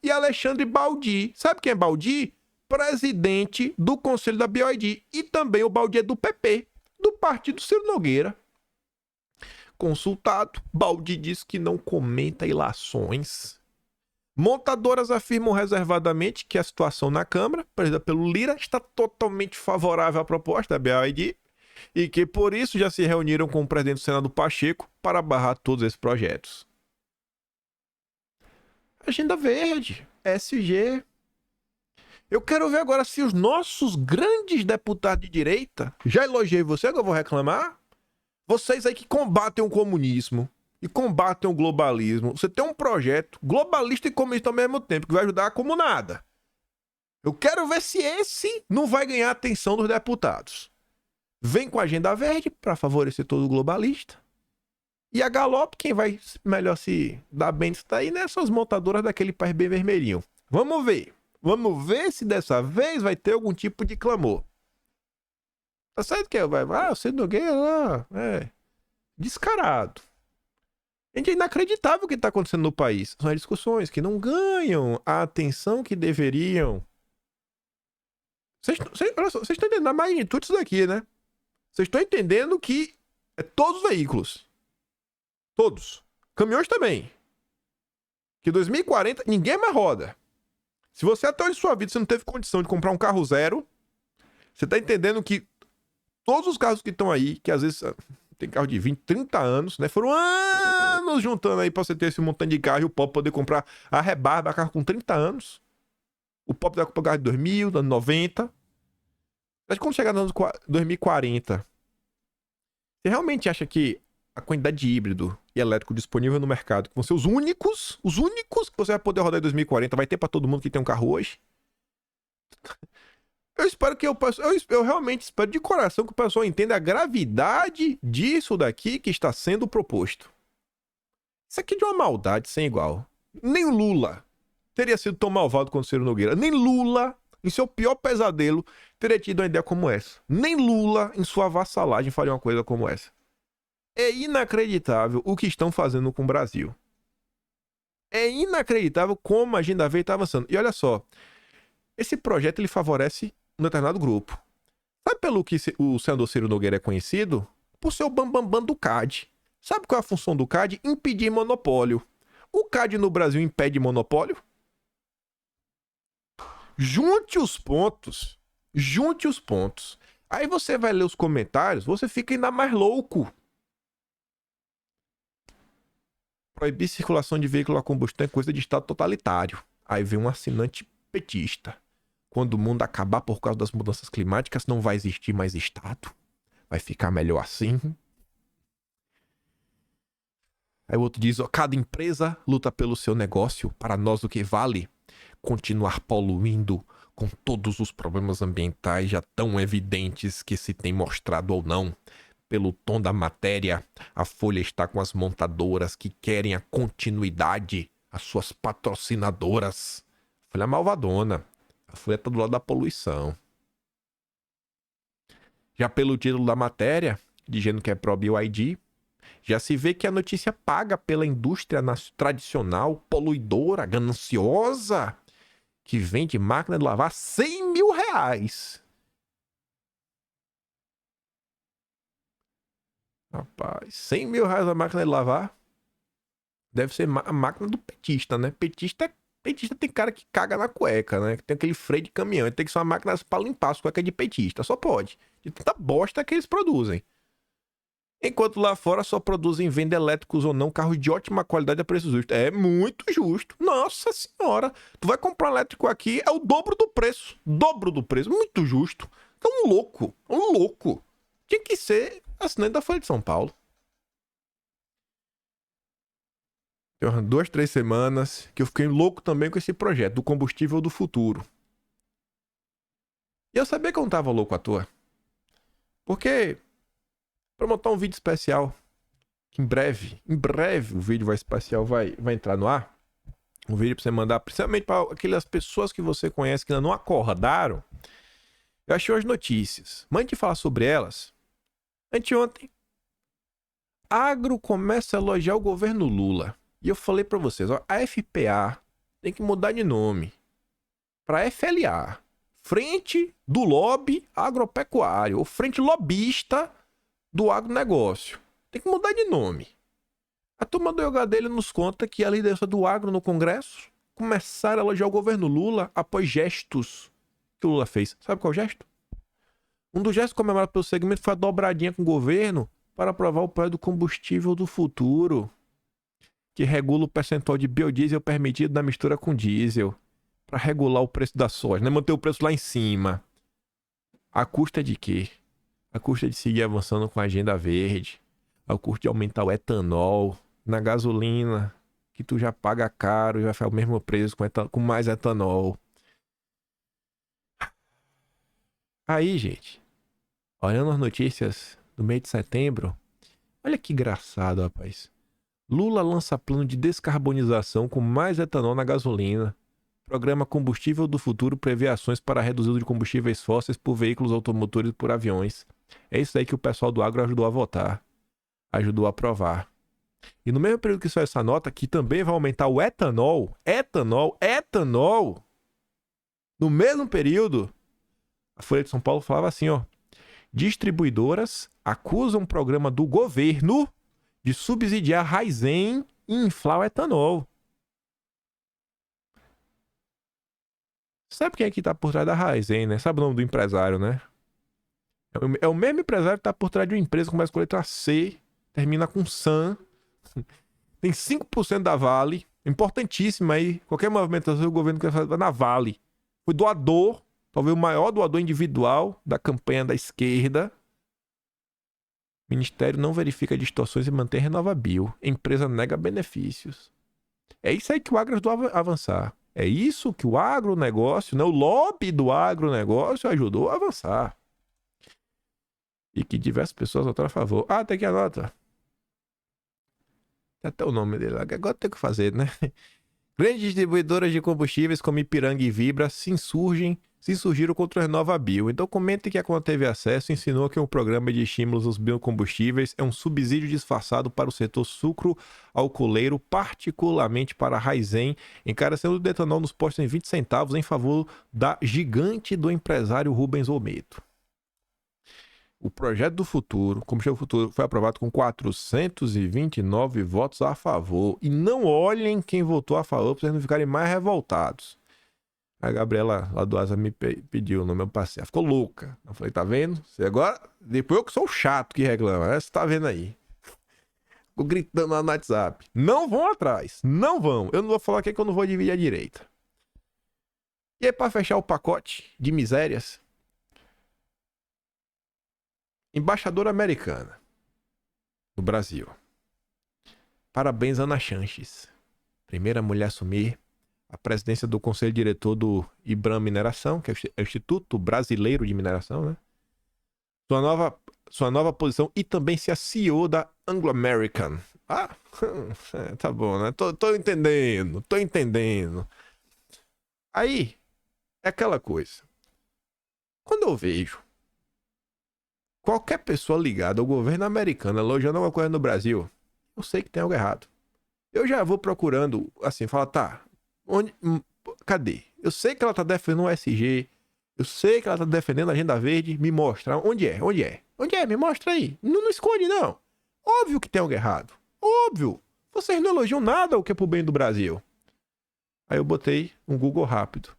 e Alexandre Baldi. Sabe quem é Baldi? Presidente do Conselho da BYD. E também o Baldi é do PP, do partido Ciro Nogueira. Consultado, Baldi diz que não comenta ilações. Montadoras afirmam reservadamente que a situação na Câmara, presidida pelo Lira, está totalmente favorável à proposta da BYD e que, por isso, já se reuniram com o presidente do Senado, Pacheco, para barrar todos esses projetos. Agenda Verde, SG. Eu quero ver agora se os nossos grandes deputados de direita, já elogiei você, que eu vou reclamar, vocês aí que combatem o comunismo e combatem o globalismo, você tem um projeto globalista e comunista ao mesmo tempo, que vai ajudar a comunada. Eu quero ver se esse não vai ganhar a atenção dos deputados. Vem com a Agenda Verde para favorecer todo o globalista. E a Galop, quem vai melhor se dar bem nisso daí, né? São as montadoras daquele país bem vermelhinho. Vamos ver. Vamos ver se dessa vez vai ter algum tipo de clamor. Tá certo que vai... Ah, o Ciro Nogueira lá... descarado. Gente, é inacreditável o que está acontecendo no país. São as discussões que não ganham a atenção que deveriam. Vocês estão entendendo a magnitude disso daqui, né? Vocês estão entendendo que é todos os veículos. Todos. Caminhões também. Que 2040 ninguém mais roda. Se você até hoje em sua vida você não teve condição de comprar um carro zero, você está entendendo que todos os carros que estão aí, que às vezes tem carro de 20, 30 anos, né? Foram anos juntando aí pra você ter esse montante de carro e o pobre poder comprar a rebarba, carro com 30 anos. O pobre vai comprar carro de 2000, anos 90. Mas quando chegar nos anos 2040, você realmente acha que a quantidade de híbrido e elétrico disponível no mercado, que vão ser os únicos que você vai poder rodar em 2040, vai ter pra todo mundo que tem um carro hoje? Eu espero que eu realmente espero de coração que o pessoal entenda a gravidade disso daqui que está sendo proposto. Isso aqui é de uma maldade sem igual. Nem Lula teria sido tão malvado quanto o Ciro Nogueira. Nem Lula, em seu pior pesadelo, teria tido uma ideia como essa. Nem Lula, em sua vassalagem, faria uma coisa como essa. É inacreditável o que estão fazendo com o Brasil. É inacreditável como a Agenda Verde está avançando. E olha só, esse projeto ele favorece um determinado grupo. Sabe pelo que o senador Ciro Nogueira é conhecido? Por ser o bambambam do CAD. Sabe qual é a função do CAD? Impedir monopólio. O CAD no Brasil impede monopólio? Junte os pontos. Junte os pontos. Aí você vai ler os comentários, você fica ainda mais louco. Proibir circulação de veículo a combustão é coisa de Estado totalitário. Aí vem um assinante petista. Quando o mundo acabar por causa das mudanças climáticas, não vai existir mais Estado. Vai ficar melhor assim. Aí o outro diz, ó, cada empresa luta pelo seu negócio. Para nós o que vale continuar poluindo com todos os problemas ambientais já tão evidentes que se tem mostrado ou não. Pelo tom da matéria, a Folha está com as montadoras que querem a continuidade, as suas patrocinadoras. A Folha é malvadona. A Folha está do lado da poluição. Já pelo título da matéria, dizendo que é pró-BioID, já se vê que a notícia paga pela indústria tradicional, poluidora, gananciosa, que vende máquina de lavar R$100 mil. Rapaz, R$100 mil a máquina de lavar. Deve ser a máquina do petista, né? Petista tem cara que caga na cueca, né? Que tem aquele freio de caminhão. Tem que ser uma máquina pra limpar as cuecas de petista. Só pode. De tanta bosta que eles produzem. Enquanto lá fora só produzem, vendem elétricos ou não, carros de ótima qualidade a preço justo. É muito justo. Nossa senhora. Tu vai comprar um elétrico aqui, é o dobro do preço. Dobro do preço. Muito justo. É um louco. Um louco. Tinha que ser assinante da Folha de São Paulo. Tem umas 2, 3 semanas que eu fiquei louco também com esse projeto do combustível do futuro. E eu sabia que eu não tava louco à toa. Porque para montar um vídeo especial, que em breve o vídeo especial vai entrar no ar. Um vídeo pra você mandar, principalmente para aquelas pessoas que você conhece que ainda não acordaram. Eu achei as notícias. Mas antes de falar sobre elas, anteontem, Agro começa a elogiar o governo Lula. E eu falei pra vocês, ó, a FPA tem que mudar de nome pra FLA. Frente do Lobby Agropecuário, ou Frente Lobista do Agronegócio. Tem que mudar de nome. A turma do Yoga dele nos conta que a liderança do agro no Congresso começaram a elogiar o governo Lula após gestos que o Lula fez. Sabe qual é o gesto? Um dos gestos comemorados pelo segmento foi a dobradinha com o governo para aprovar o projeto do combustível do futuro, que regula o percentual de biodiesel permitido na mistura com diesel, para regular o preço da soja, né? Manter o preço lá em cima. A custa de quê? A custa de seguir avançando com a agenda verde, a custa de aumentar o etanol na gasolina, que tu já paga caro e vai ficar o mesmo preço com mais etanol. Aí, gente, olhando as notícias do mês de setembro, olha que engraçado, rapaz. Lula lança plano de descarbonização com mais etanol na gasolina. Programa Combustível do Futuro prevê ações para reduzir o uso de combustíveis fósseis por veículos automotores e por aviões. É isso aí que o pessoal do agro ajudou a votar. Ajudou a aprovar. E no mesmo período que saiu essa nota, que também vai aumentar o etanol. No mesmo período, a Folha de São Paulo falava assim, ó. Distribuidoras acusam o programa do governo de subsidiar a Raizen e inflar o etanol. Sabe quem é que tá por trás da Raizen, né? Sabe o nome do empresário, né? É o mesmo empresário que tá por trás de uma empresa que começa com a letra C, termina com SAN, tem 5% da Vale, importantíssima aí, qualquer movimentação do governo que vai fazer na Vale. Foi doador, talvez o maior doador individual da campanha da esquerda. O Ministério não verifica distorções e mantém renovabil. Empresa nega benefícios. É isso aí que o agro ajudou a avançar. É isso que o agronegócio, né, o lobby do agronegócio ajudou a avançar. E que diversas pessoas votaram a favor. Ah, tem aqui a nota. Tem até o nome dele. Agora tem que fazer, né? Grandes distribuidoras de combustíveis como Ipiranga e Vibra se insurgiram contra o Renovabil. Em documento que a conta teve acesso, ensinou que o programa de estímulos aos biocombustíveis é um subsídio disfarçado para o setor sucro-alcooleiro, particularmente para a Raizen, encarecendo o etanol nos postos em 20 centavos em favor da gigante do empresário Rubens Olmedo. O projeto do futuro, combustível futuro, foi aprovado com 429 votos a favor. E não olhem quem votou a favor para vocês não ficarem mais revoltados. A Gabriela lá do Asa me pediu no meu passeio. Ela ficou louca. Eu falei, tá vendo? Você agora... Depois eu que sou o chato que reclama. Você tá vendo aí. Ficou gritando lá no WhatsApp. Não vão atrás. Não vão. Eu não vou falar aqui que eu não vou dividir a direita. E aí, pra fechar o pacote de misérias... Embaixadora americana no Brasil. Parabéns, Ana Chanches. Primeira mulher a assumir a presidência do Conselho Diretor do IBRAM Mineração, que é o Instituto Brasileiro de Mineração, né? Sua nova posição e também ser a CEO da Anglo American. Ah, tá bom, né? Tô entendendo. Aí, é aquela coisa. Quando eu vejo qualquer pessoa ligada ao governo americano elogiando alguma coisa no Brasil, eu sei que tem algo errado. Eu já vou procurando, assim, falar, tá, cadê? Eu sei que ela tá defendendo o SG, eu sei que ela tá defendendo a Agenda Verde, me mostra, onde é? Me mostra aí. Não esconde, não. Óbvio que tem algo errado. Óbvio. Vocês não elogiam nada o que é pro bem do Brasil. Aí eu botei um Google rápido.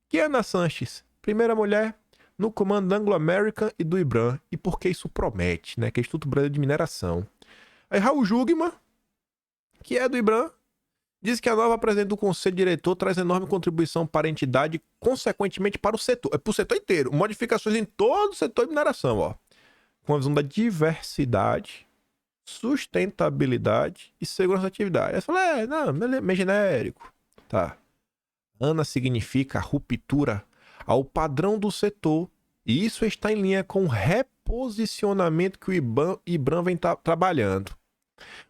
Kiana Sanches, primeira mulher no comando da Anglo American e do IBRAM. E por que isso promete, né? Que é Instituto Brasileiro de Mineração. Aí Raul Jugman, que é do IBRAM, diz que a nova presidente do Conselho Diretor traz enorme contribuição para a entidade, consequentemente para o setor. É para o setor inteiro. Modificações em todo o setor de mineração, ó. Com a visão da diversidade, sustentabilidade e segurança da atividade. Aí você fala, não, meio genérico. Tá. ANA significa ruptura ao padrão do setor, e isso está em linha com o reposicionamento que o IBRAM vem trabalhando.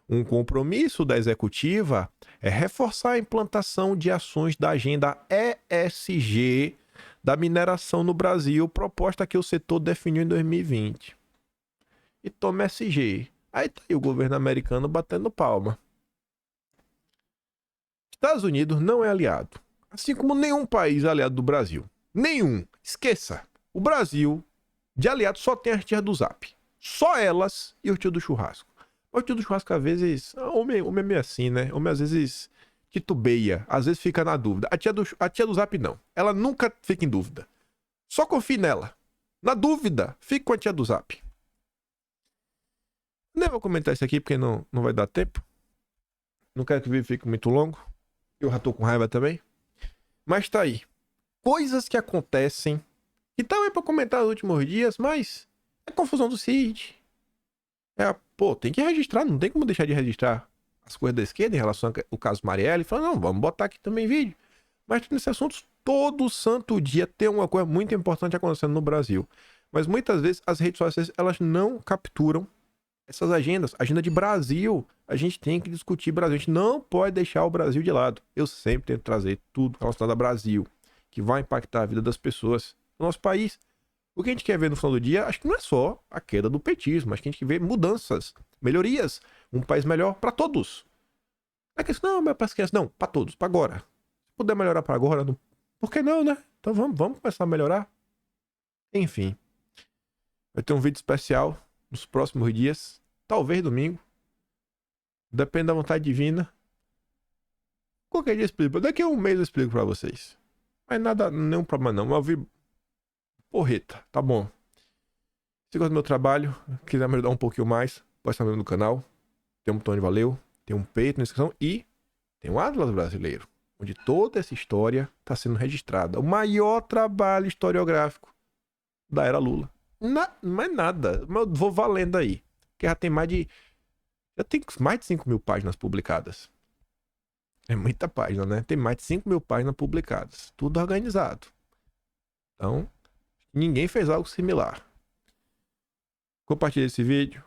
Um compromisso da executiva é reforçar a implantação de ações da agenda ESG da mineração no Brasil, proposta que o setor definiu em 2020. E toma ESG. Aí tá aí o governo americano batendo palma. Estados Unidos não é aliado, assim como nenhum país é aliado do Brasil. Nenhum. Esqueça. O Brasil, de aliado, só tem as tias do Zap. Só elas e o tio do churrasco. Mas o tio do churrasco, às vezes... Homem é meio assim, né? Homem, às vezes, titubeia. Às vezes fica na dúvida. A tia do Zap, não. Ela nunca fica em dúvida. Só confie nela. Na dúvida, fique com a tia do Zap. Nem vou comentar isso aqui, porque não vai dar tempo. Não quero que o vídeo fique muito longo. Eu já tô com raiva também. Mas tá aí. Coisas que acontecem, que também pra comentar nos últimos dias, mas é confusão do CID. Tem que registrar, não tem como deixar de registrar as coisas da esquerda em relação ao caso Marielle. Fala, não, vamos botar aqui também vídeo. Mas nesses assuntos, todo santo dia tem uma coisa muito importante acontecendo no Brasil. Mas muitas vezes as redes sociais, elas não capturam essas agendas. Agenda de Brasil, a gente tem que discutir Brasil. A gente não pode deixar o Brasil de lado. Eu sempre tento trazer tudo relacionado ao Brasil, que vai impactar a vida das pessoas no nosso país. O que a gente quer ver no final do dia, acho que não é só a queda do petismo, acho que a gente quer ver mudanças, melhorias, um país melhor para todos. Não é que não, mas para as crianças, não, para todos, para agora. Se puder melhorar para agora, não... por que não, né? Então vamos começar a melhorar. Enfim, vai ter um vídeo especial nos próximos dias, talvez domingo, depende da vontade divina. Qualquer dia eu explico, daqui a um mês eu explico para vocês. Mas nada, nenhum problema não. Eu vi porreta, tá bom. Se gosta do meu trabalho, quiser me ajudar um pouquinho mais, pode estar no canal. Tem um botão de valeu, tem um peito na descrição e tem um Atlas Brasileiro, onde toda essa história está sendo registrada. O maior trabalho historiográfico da era Lula. Mais nada. Eu vou valendo aí. Porque já tem mais de 5 mil páginas publicadas. É muita página, né? Tem mais de 5 mil páginas publicadas. Tudo organizado. Então, ninguém fez algo similar. Compartilhe esse vídeo.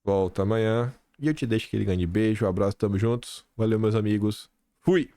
Volta amanhã. E eu te deixo aquele grande beijo. Um abraço, tamo juntos. Valeu, meus amigos. Fui!